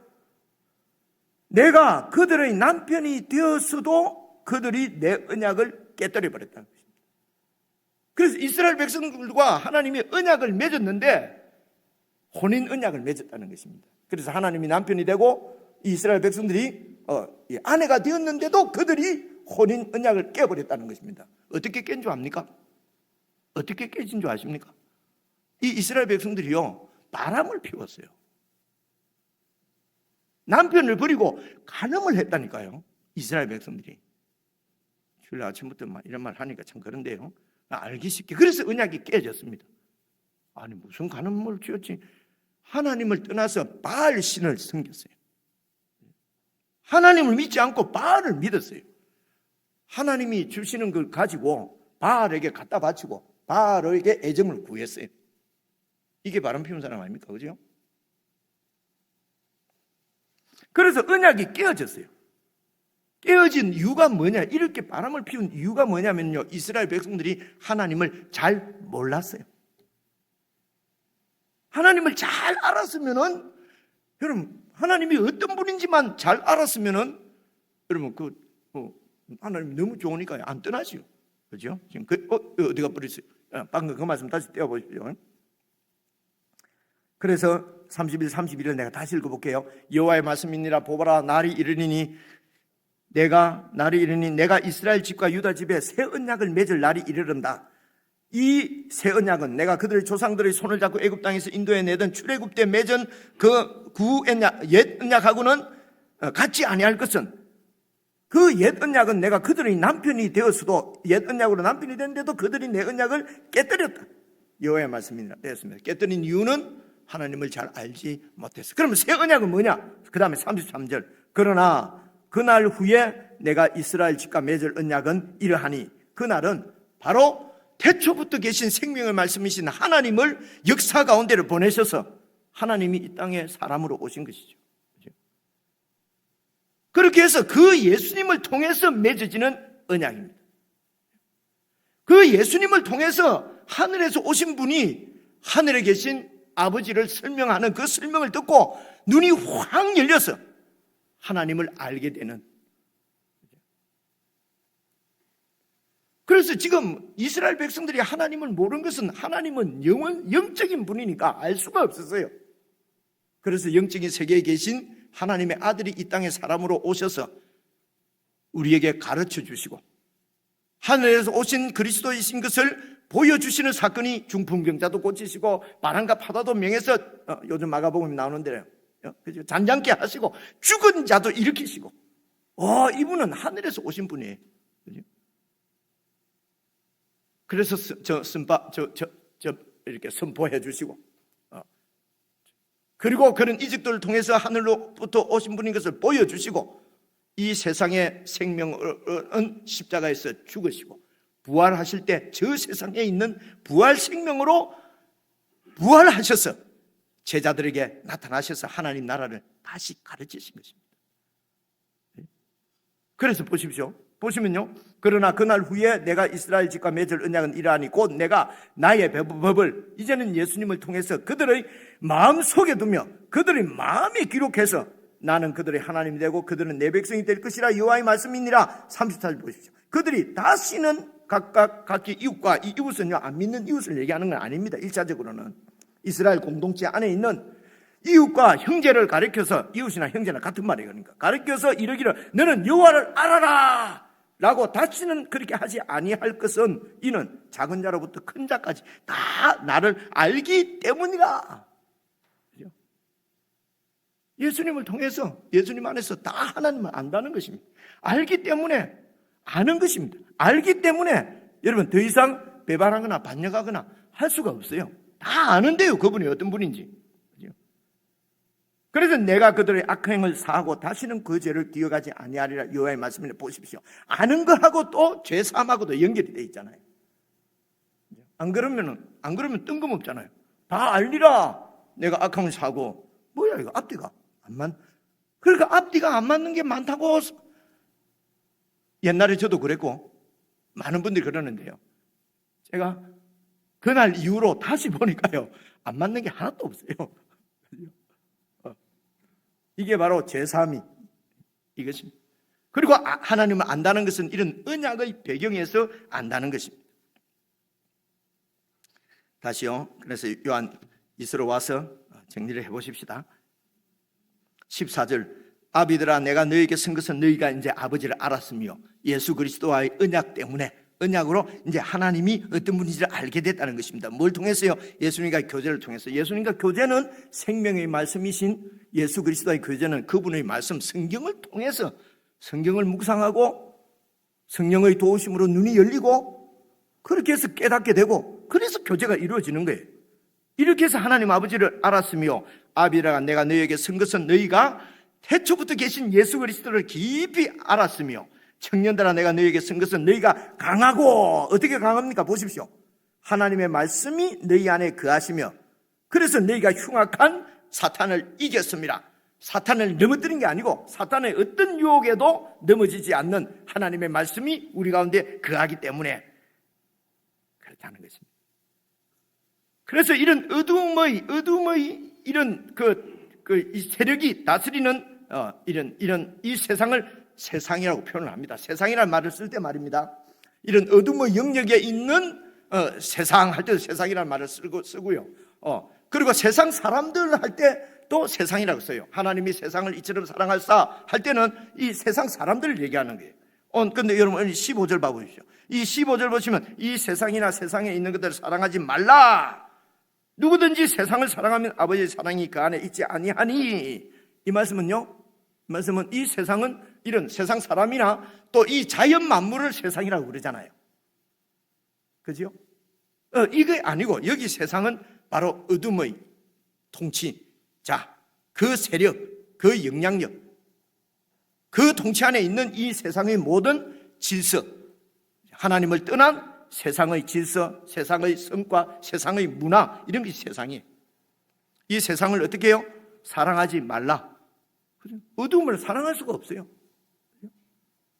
내가 그들의 남편이 되었어도 그들이 내 언약을 깨뜨려 버렸다는 것입니다. 그래서 이스라엘 백성들과 하나님이 언약을 맺었는데 혼인 언약을 맺었다는 것입니다. 그래서 하나님이 남편이 되고 이스라엘 백성들이 아내가 되었는데도 그들이 혼인 언약을 깨버렸다는 것입니다. 어떻게 깬 줄 압니까? 어떻게 깨진 줄 아십니까? 이 이스라엘 백성들이요, 바람을 피웠어요. 남편을 버리고 간음을 했다니까요. 이스라엘 백성들이. 주일 아침부터 이런 말 하니까 참 그런데요, 알기 쉽게. 그래서 언약이 깨졌습니다. 아니 무슨 간음을 지었지? 하나님을 떠나서 바알 신을 섬겼어요. 하나님을 믿지 않고 바알을 믿었어요. 하나님이 주시는 걸 가지고 바알에게 갖다 바치고 바알에게 애정을 구했어요. 이게 바람 피운 사람 아닙니까? 그죠? 그래서 언약이 깨어졌어요. 깨어진 이유가 뭐냐? 이렇게 바람을 피운 이유가 뭐냐면요, 이스라엘 백성들이 하나님을 잘 몰랐어요. 하나님을 잘 알았으면은, 여러분, 하나님이 어떤 분인지만 잘 알았으면은, 여러분, 하나님이 너무 좋으니까 안 떠나지요. 그죠? 지금 어디가 버렸어요? 방금 그 말씀 다시 떼어보십시오. 그래서 31, 32를 내가 다시 읽어볼게요. 여호와의 말씀이니라. 보라, 날이 이르리니 내가 이스라엘 집과 유다 집에 새 언약을 맺을 날이 이르른다. 이 새 언약은 내가 그들의 조상들의 손을 잡고 애굽 땅에서 인도해 내던 출애굽 때 맺은 그 옛 언약하고는 같지 아니할 것은, 그 옛 언약은 내가 그들의 남편이 되었어도, 옛 언약으로 남편이 됐는데도 그들이 내 언약을 깨뜨렸다. 여호와의 말씀이니라 되었습니다. 깨뜨린 이유는 하나님을 잘 알지 못했어. 그러면 새 언약은 뭐냐? 그 다음에 33절. 그러나 그날 후에 내가 이스라엘 집과 맺을 언약은 이러하니, 그날은 바로 태초부터 계신 생명의 말씀이신 하나님을 역사 가운데를 보내셔서 하나님이 이 땅에 사람으로 오신 것이죠. 그렇게 해서 그 예수님을 통해서 맺어지는 언약입니다. 그 예수님을 통해서 하늘에서 오신 분이 하늘에 계신 아버지를 설명하는 그 설명을 듣고 눈이 확 열려서 하나님을 알게 되는. 그래서 지금 이스라엘 백성들이 하나님을 모르는 것은, 하나님은 영적인 분이니까 알 수가 없었어요. 그래서 영적인 세계에 계신 하나님의 아들이 이 땅에 사람으로 오셔서 우리에게 가르쳐 주시고 하늘에서 오신 그리스도이신 것을 보여주시는 사건이, 중풍병자도 고치시고 바람과 파도도 명해서 요즘 마가복음에 나오는데요, 잔잔케 하시고 죽은 자도 일으키시고, 이분은 하늘에서 오신 분이에요. 그래서 이렇게 선포해 주시고, 그리고 그런 이적들을 통해서 하늘로부터 오신 분인 것을 보여주시고, 이 세상의 생명은 십자가에서 죽으시고 부활하실 때 저 세상에 있는 부활 생명으로 부활하셔서 제자들에게 나타나셔서 하나님 나라를 다시 가르치신 것입니다. 그래서 보십시오. 보시면요, 그러나 그날 후에 내가 이스라엘 집과 맺을 언약은 이러하니 곧 내가 나의 법을 이제는 예수님을 통해서 그들의 마음속에 두며 그들의 마음에 기록해서 나는 그들의 하나님이 되고 그들은 내 백성이 될 것이라 여호와의 말씀이니라. 34절 보십시오. 그들이 다시는 각기 이웃과, 이 이웃은요, 안 믿는 이웃을 얘기하는 건 아닙니다. 1차적으로는 이스라엘 공동체 안에 있는 이웃과 형제를 가리켜서, 이웃이나 형제나 같은 말이에요. 그러니까 가리켜서 이르기를 너는 여호와를 알아라 라고 다시는 그렇게 하지 아니할 것은 이는 작은 자로부터 큰 자까지 다 나를 알기 때문이라. 예수님을 통해서, 예수님 안에서 다 하나님을 안다는 것입니다. 알기 때문에 아는 것입니다. 알기 때문에 여러분 더 이상 배반하거나 반역하거나 할 수가 없어요. 다 아는데요, 그분이 어떤 분인지. 그래서 내가 그들의 악행을 사하고 다시는 그 죄를 기억하지 아니하리라. 여호와의 말씀을 보십시오. 아는 거하고 또 죄 사함하고도 연결이 돼 있잖아요. 안 그러면 뜬금없잖아요. 다 알리라. 내가 악행을 사고 뭐야 이거 앞뒤가 안 맞. 그러니까 앞뒤가 안 맞는 게 많다고. 옛날에 저도 그랬고 많은 분들이 그러는데요. 제가 그날 이후로 다시 보니까요, 안 맞는 게 하나도 없어요. 이게 바로 죄사함이 이것입니다. 그리고 하나님을 안다는 것은 이런 언약의 배경에서 안다는 것입니다. 다시요. 그래서 요한 이스로 와서 정리를 해보십시다. 14절 아비들아 내가 너희에게 쓴 것은 너희가 이제 아버지를 알았으며 예수 그리스도와의 언약 때문에, 언약으로 이제 하나님이 어떤 분인지를 알게 됐다는 것입니다. 뭘 통해서요? 예수님과 교제를 통해서. 예수님과 교제는 생명의 말씀이신 예수 그리스도의 교제는 그분의 말씀 성경을 통해서, 성경을 묵상하고 성령의 도우심으로 눈이 열리고 그렇게 해서 깨닫게 되고, 그래서 교제가 이루어지는 거예요. 이렇게 해서 하나님 아버지를 알았으며 아비라 내가 너희에게 쓴 것은 너희가 태초부터 계신 예수 그리스도를 깊이 알았으며 청년들아 내가 너희에게 쓴 것은 너희가 강하고, 어떻게 강합니까? 보십시오. 하나님의 말씀이 너희 안에 거하시며 그래서 너희가 흉악한 사탄을 이겼습니다. 사탄을 넘어뜨린 게 아니고 사탄의 어떤 유혹에도 넘어지지 않는 하나님의 말씀이 우리 가운데 거하기 때문에 그렇다는 것입니다. 그래서 이런 어둠의 이런 이 세력이 다스리는 이런 이 세상을 세상이라고 표현을 합니다. 세상이라는 말을 쓸 때 말입니다. 이런 어둠의 영역에 있는 세상 할 때도 세상이라는 말을 쓰고요. 그리고 세상 사람들 할 때 또 세상이라고 써요. 하나님이 세상을 이처럼 사랑하사 할 때는 이 세상 사람들을 얘기하는 거예요. 근데 여러분 15절 봐보십시오. 이 15절 보시면 이 세상이나 세상에 있는 것들을 사랑하지 말라. 누구든지 세상을 사랑하면 아버지의 사랑이 그 안에 있지 아니하니. 이 말씀은요, 이 말씀은 이 세상은 이런 세상 사람이나 또 이 자연 만물을 세상이라고 그러잖아요. 그죠? 이게 아니고 여기 세상은 바로 어둠의 통치자, 그 세력, 그 영향력, 그 통치 안에 있는 이 세상의 모든 질서, 하나님을 떠난 세상의 질서, 세상의 성과, 세상의 문화, 이런 게 세상이에요. 이 세상을 어떻게 해요? 사랑하지 말라. 어둠을 사랑할 수가 없어요.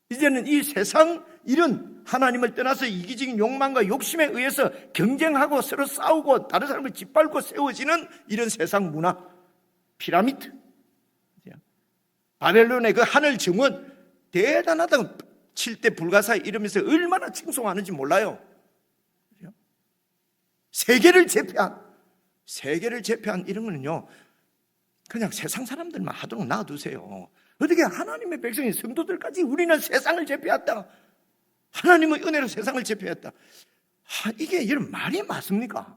이제는 이 세상, 이런 하나님을 떠나서 이기적인 욕망과 욕심에 의해서 경쟁하고 서로 싸우고 다른 사람을 짓밟고 세워지는 이런 세상 문화, 피라미드, 바벨론의 그 하늘 정원 대단하다고 7대 불가사의 이러면서 얼마나 칭송하는지 몰라요. 세계를 제패한 이런 거는요, 그냥 세상 사람들만 하도록 놔두세요. 어떻게 하나님의 백성인 성도들까지 우리는 세상을 제패했다, 하나님의 은혜로 세상을 제패했다, 이게 여러분 말이 맞습니까?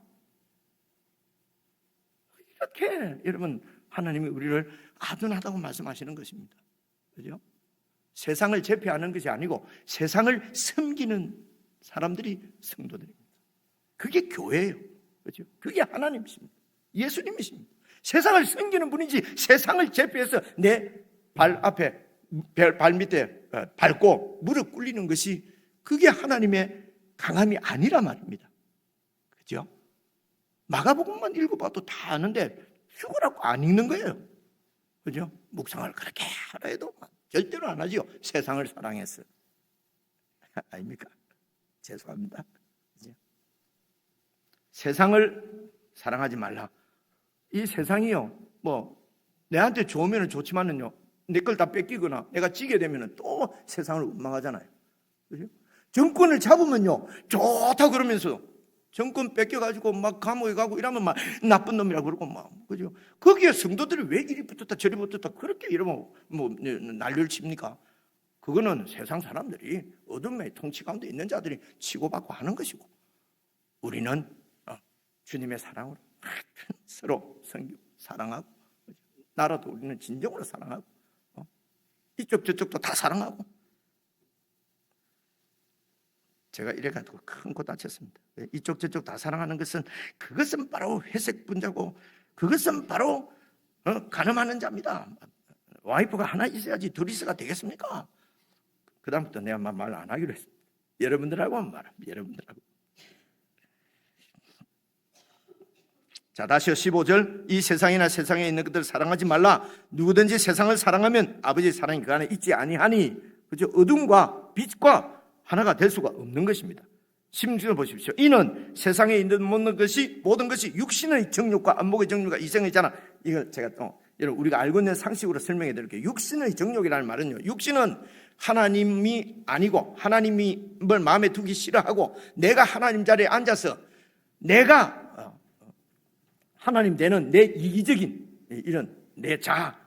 이렇게 여러분 하나님이 우리를 아둔하다고 말씀하시는 것입니다. 그죠? 세상을 제패하는 것이 아니고 세상을 섬기는 사람들이 성도들입니다. 그게 교회예요. 그죠? 그게 하나님이십니다. 예수님이십니다. 세상을 섬기는 분이지 세상을 제패해서 내 발 앞에, 발 밑에 밟고 무릎 꿇리는 것이 그게 하나님의 강함이 아니라 말입니다. 그죠? 마가복음만 읽어봐도 다 아는데 죽으라고 안 읽는 거예요. 그죠? 묵상을 그렇게 하라 해도 절대로 안 하지요. 세상을 사랑해서. 아닙니까? 죄송합니다. 그죠? 세상을 사랑하지 말라. 이 세상이요, 내한테 좋으면 좋지만은요, 내 걸 다 뺏기거나 내가 지게 되면 또 세상을 원망하잖아요. 그죠? 정권을 잡으면요, 좋다 그러면서 정권 뺏겨가지고 막 감옥에 가고 이러면 막 나쁜 놈이라고 그러고 막, 그죠? 거기에 성도들이 왜 이리 붙었다 저리 붙었다 그렇게 이러면 뭐 난리를 칩니까? 그거는 세상 사람들이 어둠의 통치 가운데 있는 자들이 치고받고 하는 것이고, 우리는 주님의 사랑으로 서로 섬기고 사랑하고, 나라도 우리는 진정으로 사랑하고, 이쪽 저쪽도 다 사랑하고. 제가 이래가지고 큰 코 다쳤습니다. 이쪽 저쪽 다 사랑하는 것은, 그것은 바로 회색 분자고, 그것은 바로 가늠하는 자입니다. 와이프가 하나 있어야지 둘이서가 되겠습니까? 그 다음부터 내가 말 안 하기로 했습니다. 여러분들하고만 말합니다. 여러분들하고. 자, 다시요. 15절. 이 세상이나 세상에 있는 것들을 사랑하지 말라. 누구든지 세상을 사랑하면 아버지의 사랑이 그 안에 있지 아니하니. 그죠? 어둠과 빛과 하나가 될 수가 없는 것입니다. 16절 보십시오. 이는 세상에 있는 모든 것이 육신의 정욕과 안목의 정욕과 이성의 있잖아. 이걸 제가 또 여러분 우리가 알고 있는 상식으로 설명해 드릴게요. 육신의 정욕이라는 말은요, 육신은 하나님이 아니고 하나님을 마음에 두기 싫어하고 내가 하나님 자리에 앉아서 내가 하나님 되는 내 이기적인 이런 내 자아,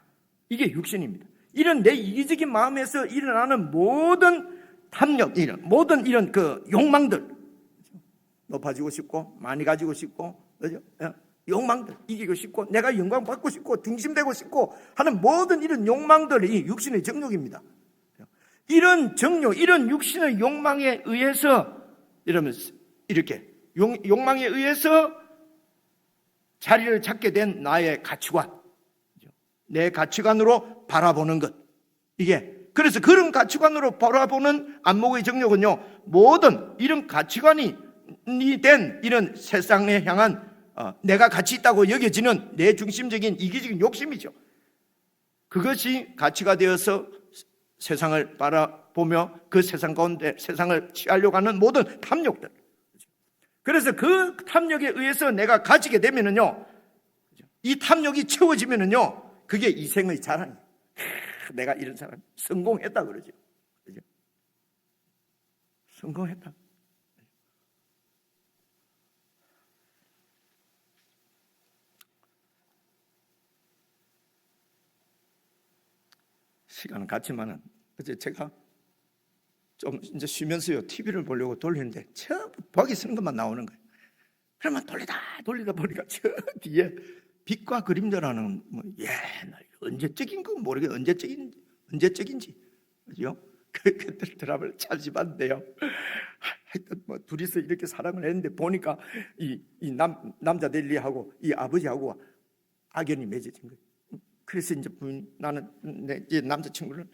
이게 육신입니다. 이런 내 이기적인 마음에서 일어나는 모든 탐욕, 모든 이런 그 욕망들, 높아지고 싶고 많이 가지고 싶고, 그죠? 욕망들, 이기고 싶고 내가 영광 받고 싶고 중심되고 싶고 하는 모든 이런 욕망들이 육신의 정욕입니다. 이런 정욕, 이런 육신의 욕망에 의해서 이러면서 이렇게 욕망에 의해서 자리를 찾게 된 나의 가치관, 내 가치관으로 바라보는 것, 이게 그래서 그런 가치관으로 바라보는 안목의 정욕은요, 모든 이런 가치관이 된 이런 세상에 향한 내가 가치 있다고 여겨지는 내 중심적인 이기적인 욕심이죠. 그것이 가치가 되어서 세상을 바라보며 그 세상 가운데 세상을 취하려고 하는 모든 탐욕들. 그래서 그 탐욕에 의해서 내가 가지게 되면은요, 이 탐욕이 채워지면은요, 그게 이생의 자랑이에요. 내가 이런 사람 성공했다 그러죠. 그죠? 성공했다. 시간은 같지만은 어제 제가 좀 이제 쉬면서요 TV를 보려고 돌리는데 전부 보기 쓰는 것만 나오는 거예요. 그러면 돌리다 보니까 저 뒤에 빛과 그림자라는 뭐 옛날 언제적인 건 모르겠 언제적인지 그죠? 그 드라마를 찾아봤는데요. 하여튼 뭐 둘이서 이렇게 사랑을 했는데 보니까 이 남자 델리하고 이 아버지하고 악연이 맺어진 거예요. 그래서 이제 나는 내 남자친구를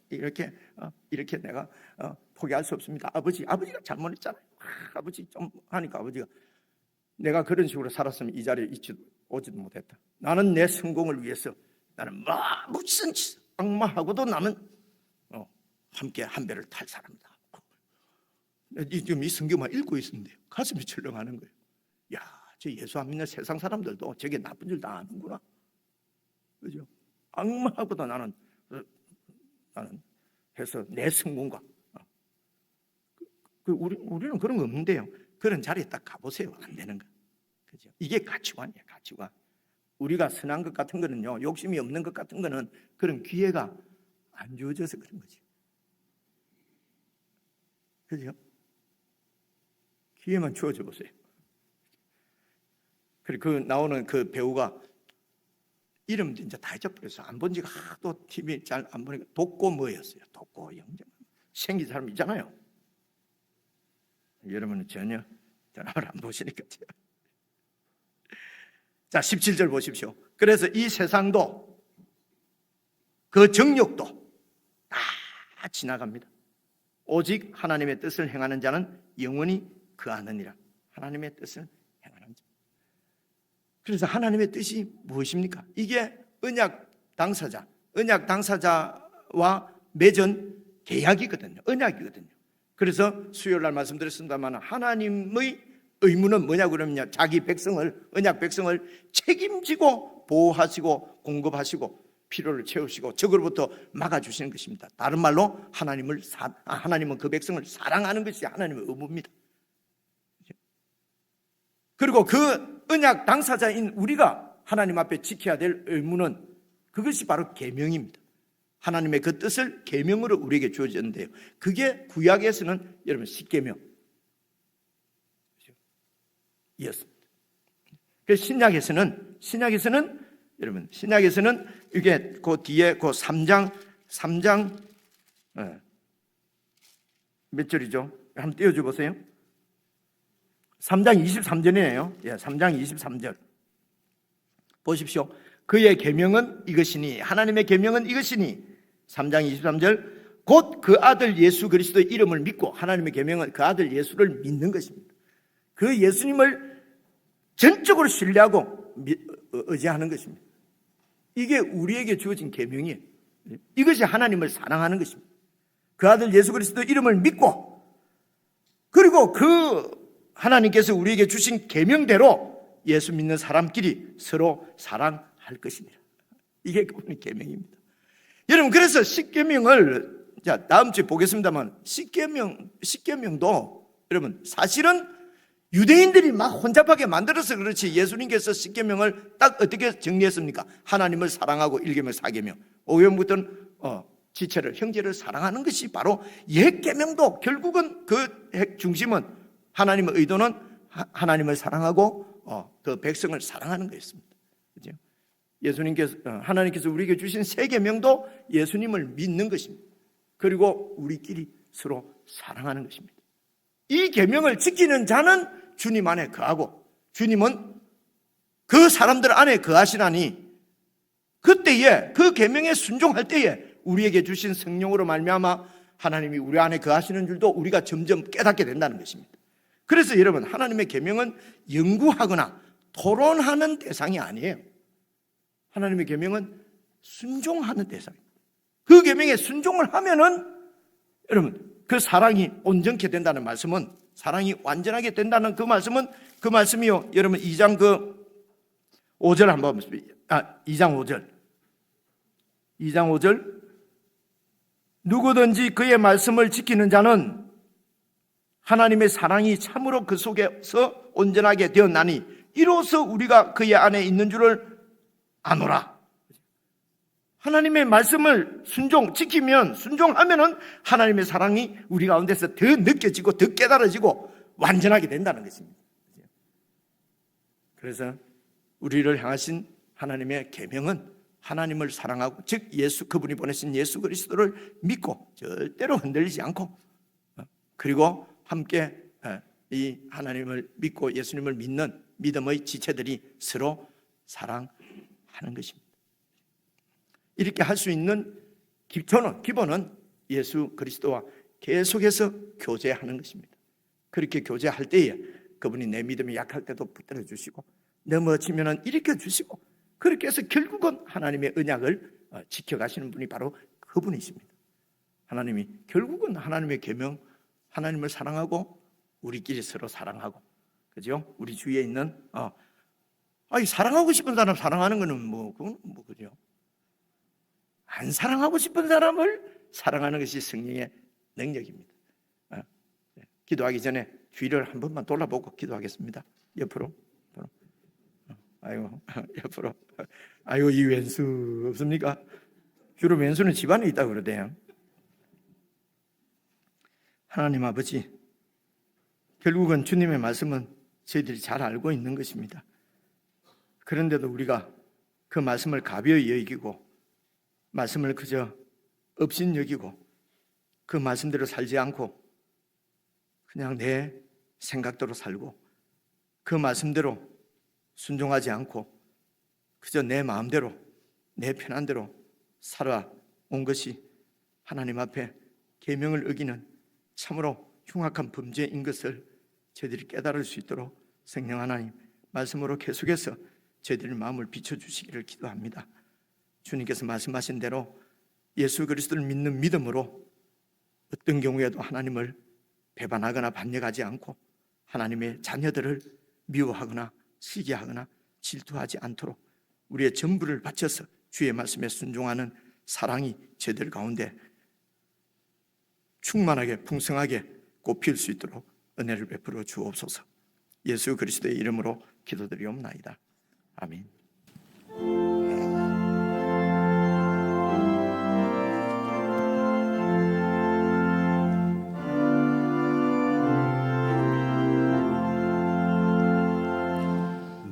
이렇게 내가 포기할 수 없습니다. 아버지가 잘못했잖아요. 아버지 좀 하니까 아버지가 내가 그런 식으로 살았으면 이 자리에 오지도 못했다. 나는 내 성공을 위해서 나는 무슨 악마하고도 나는 함께 한 배를 탈 사람이다. 지금 이 성경만 읽고 있었는데 가슴이 철렁하는 거예요. 야, 저 예수 안 믿는 세상 사람들도 저게 나쁜 줄 다 아는구나. 그죠? 악마하고도 나는 해서 내 성공과 우리는 그런 거 없는데요. 그런 자리에 딱 가보세요. 안 되는 거. 그죠? 이게 가치관이에요. 가치관. 우리가 선한 것 같은 거는요, 욕심이 없는 것 같은 거는 그런 기회가 안 주어져서 그런 거죠. 그죠? 기회만 주어져 보세요. 그리고 그 나오는 그 배우가 이름도 이제 다 잊어버려서 안 본 지가 하도 TV 잘 안 보니까 독고 뭐였어요? 독고 영정 생긴 사람 있잖아요. 여러분은 전혀 드라마를 안 보시니까. 자, 17절 보십시오. 그래서 이 세상도 그 정욕도 다 지나갑니다. 오직 하나님의 뜻을 행하는 자는 영원히 거하느니라. 하나님의 뜻을 행하는 자. 그래서 하나님의 뜻이 무엇입니까? 이게 언약 당사자와 맺은 계약이거든요. 언약이거든요. 그래서 수요일 날 말씀드렸습니다만 하나님의 의무는 뭐냐 그러면요, 자기 백성을, 언약 백성을 책임지고 보호하시고 공급하시고 필요를 채우시고 적으로부터 막아주시는 것입니다. 다른 말로 하나님은 그 백성을 사랑하는 것이 하나님의 의무입니다. 그리고 그 언약 당사자인 우리가 하나님 앞에 지켜야 될 의무는 그것이 바로 계명입니다. 하나님의 그 뜻을 계명으로 우리에게 주어졌는데요, 그게 구약에서는 여러분 십계명 이었습니다. 그래서 신약에서는 여러분 이게 그 뒤에 그 3장 몇 절이죠? 한번 띄워줘 보세요. 3장 23절이네요. 3장 23절 보십시오. 그의 계명은 이것이니, 하나님의 계명은 이것이니, 3장 23절, 곧 그 아들 예수 그리스도의 이름을 믿고, 하나님의 계명은 그 아들 예수를 믿는 것입니다. 그 예수님을 전적으로 신뢰하고 의지하는 것입니다. 이게 우리에게 주어진 계명이에요. 이것이 하나님을 사랑하는 것입니다. 그 아들 예수 그리스도 이름을 믿고, 그리고 그 하나님께서 우리에게 주신 계명대로 예수 믿는 사람끼리 서로 사랑할 것이니라. 이게 그분의 계명입니다. 여러분, 그래서 십계명을 다음 주에 보겠습니다만, 십계명도 여러분 사실은 유대인들이 막 혼잡하게 만들어서 그렇지, 예수님께서 십계명을 딱 어떻게 정리했습니까? 하나님을 사랑하고 1계명 4계명 5계명부터는 지체를, 형제를 사랑하는 것이 바로 옛 계명도 결국은 그 중심은, 하나님의 의도는 하나님을 사랑하고 그 백성을 사랑하는 거였습니다. 그렇죠? 하나님께서 우리에게 주신 새 계명도 예수님을 믿는 것입니다. 그리고 우리끼리 서로 사랑하는 것입니다. 이 계명을 지키는 자는 주님 안에 거하고, 주님은 그 사람들 안에 거하시나니, 그때에 그 계명에 순종할 때에 우리에게 주신 성령으로 말미암아 하나님이 우리 안에 거하시는 줄도 우리가 점점 깨닫게 된다는 것입니다. 그래서 여러분, 하나님의 계명은 연구하거나 토론하는 대상이 아니에요. 하나님의 계명은 순종하는 대상입니다. 그 계명에 순종을 하면은 여러분, 그 사랑이 온전케 된다는 말씀은, 사랑이 완전하게 된다는 그 말씀이요, 여러분 2장 5절 한번 보십시오. 2장 5절, 누구든지 그의 말씀을 지키는 자는 하나님의 사랑이 참으로 그 속에서 온전하게 되었나니 이로써 우리가 그의 안에 있는 줄을 아노라. 하나님의 말씀을 순종하면은 하나님의 사랑이 우리 가운데서 더 느껴지고 더 깨달아지고 완전하게 된다는 것입니다. 그래서 우리를 향하신 하나님의 계명은 하나님을 사랑하고, 즉 그분이 보내신 예수 그리스도를 믿고 절대로 흔들리지 않고, 그리고 함께 이 하나님을 믿고 예수님을 믿는 믿음의 지체들이 서로 사랑하는 것입니다. 이렇게 할 수 있는 기본은 예수 그리스도와 계속해서 교제하는 것입니다. 그렇게 교제할 때에 그분이 내 믿음이 약할 때도 붙들어 주시고, 넘어지면은 일으켜 주시고, 그렇게 해서 결국은 하나님의 언약을 지켜가시는 분이 바로 그분이십니다. 하나님이 결국은 하나님의 계명, 하나님을 사랑하고 우리끼리 서로 사랑하고, 그죠? 우리 주위에 있는 사랑하고 싶은 사람 사랑하는 거는 그건 그죠? 안 사랑하고 싶은 사람을 사랑하는 것이 성령의 능력입니다. 기도하기 전에 뒤를 한 번만 돌아보고 기도하겠습니다. 옆으로. 옆으로. 이 왼수 없습니까? 주로 왼수는 집안에 있다고 그러대요. 하나님 아버지, 결국은 주님의 말씀은 저희들이 잘 알고 있는 것입니다. 그런데도 우리가 그 말씀을 가벼이 여기고, 말씀을 그저 업신여기고, 그 말씀대로 살지 않고 그냥 내 생각대로 살고, 그 말씀대로 순종하지 않고 그저 내 마음대로, 내 편한대로 살아온 것이 하나님 앞에 계명을 어기는 참으로 흉악한 범죄인 것을 저희들이 깨달을 수 있도록 성령 하나님 말씀으로 계속해서 저희들의 마음을 비춰주시기를 기도합니다. 주님께서 말씀하신 대로 예수 그리스도를 믿는 믿음으로 어떤 경우에도 하나님을 배반하거나 반역하지 않고 하나님의 자녀들을 미워하거나 시기하거나 질투하지 않도록 우리의 전부를 바쳐서 주의 말씀에 순종하는 사랑이 저희들 가운데 충만하게 풍성하게 꽃필 수 있도록 은혜를 베풀어 주옵소서. 예수 그리스도의 이름으로 기도드리옵나이다. 아멘.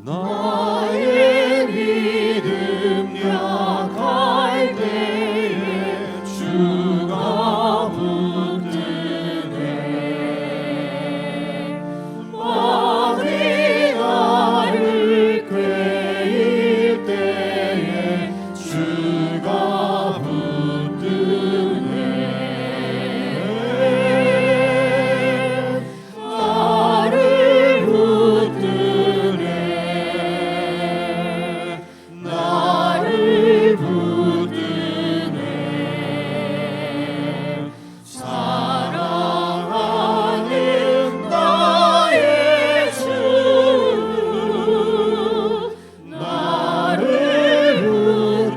나의 믿음 약할 때에 주가 붙드네. 마음이 나를 꾀일 때에 주가 붙드네. 나를 붙드네. 나를 붙드네. 사랑하는 나의 주 나를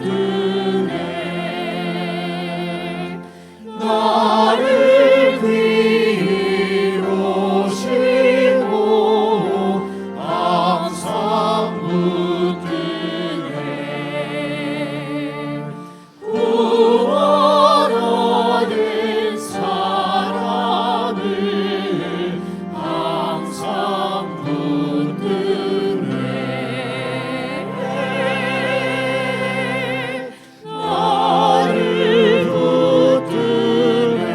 붙드네. 나를 귀히 오시고 항상 붙드네. 구원하는 사람을 항상 붙드네. 나를 붙드네.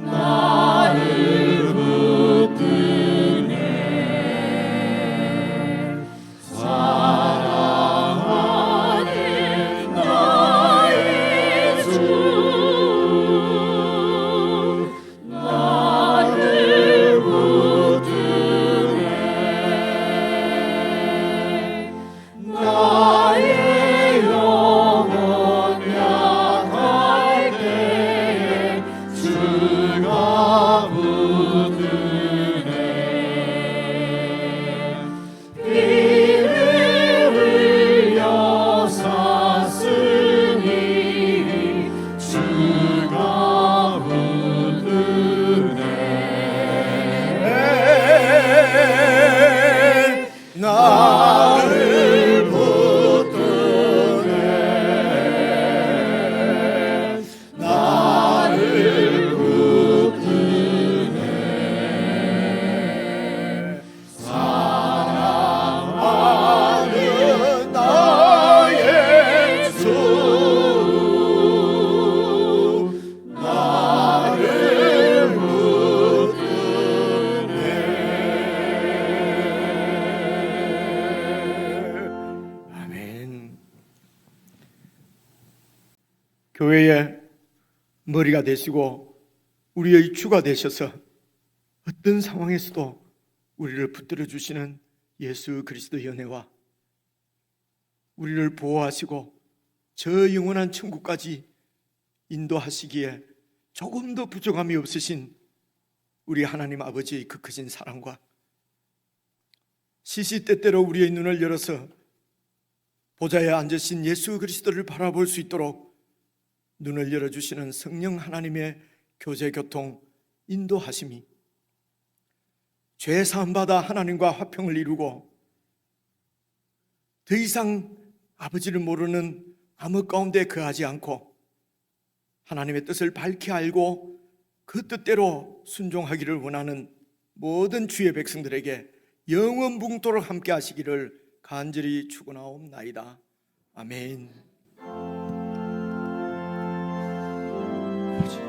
나를 붙드네. 사랑하는 나의 주 나를 붙드네. 나의 영혼 약할 때에 주가 붙드네. 피를 흘려 샀으니 주가 붙드네. 나를 붙드네. 나를 붙드네. 사랑하는 나의 주 나를 붙드네. 아멘. 교회의 머리가 되시고 우리의 주가 되셔서 어떤 상황에서도 우리를 붙들어 주시는 예수 그리스도의 은혜와 우리를 보호하시고 저 영원한 천국까지 인도하시기에 조금도 부족함이 없으신 우리 하나님 아버지의 그 크신 사랑과 시시때때로 우리의 눈을 열어서 보좌에 앉으신 예수 그리스도를 바라볼 수 있도록 눈을 열어주시는 성령 하나님의 교제 교통 인도하심이 죄 사함받아 하나님과 화평을 이루고 더 이상 아버지를 모르는 암흑 가운데 거하지 않고 하나님의 뜻을 밝히 알고 그 뜻대로 순종하기를 원하는 모든 주의 백성들에게 영원붕토록 함께 하시기를 간절히 축원하옵나이다. 아멘. 아버지.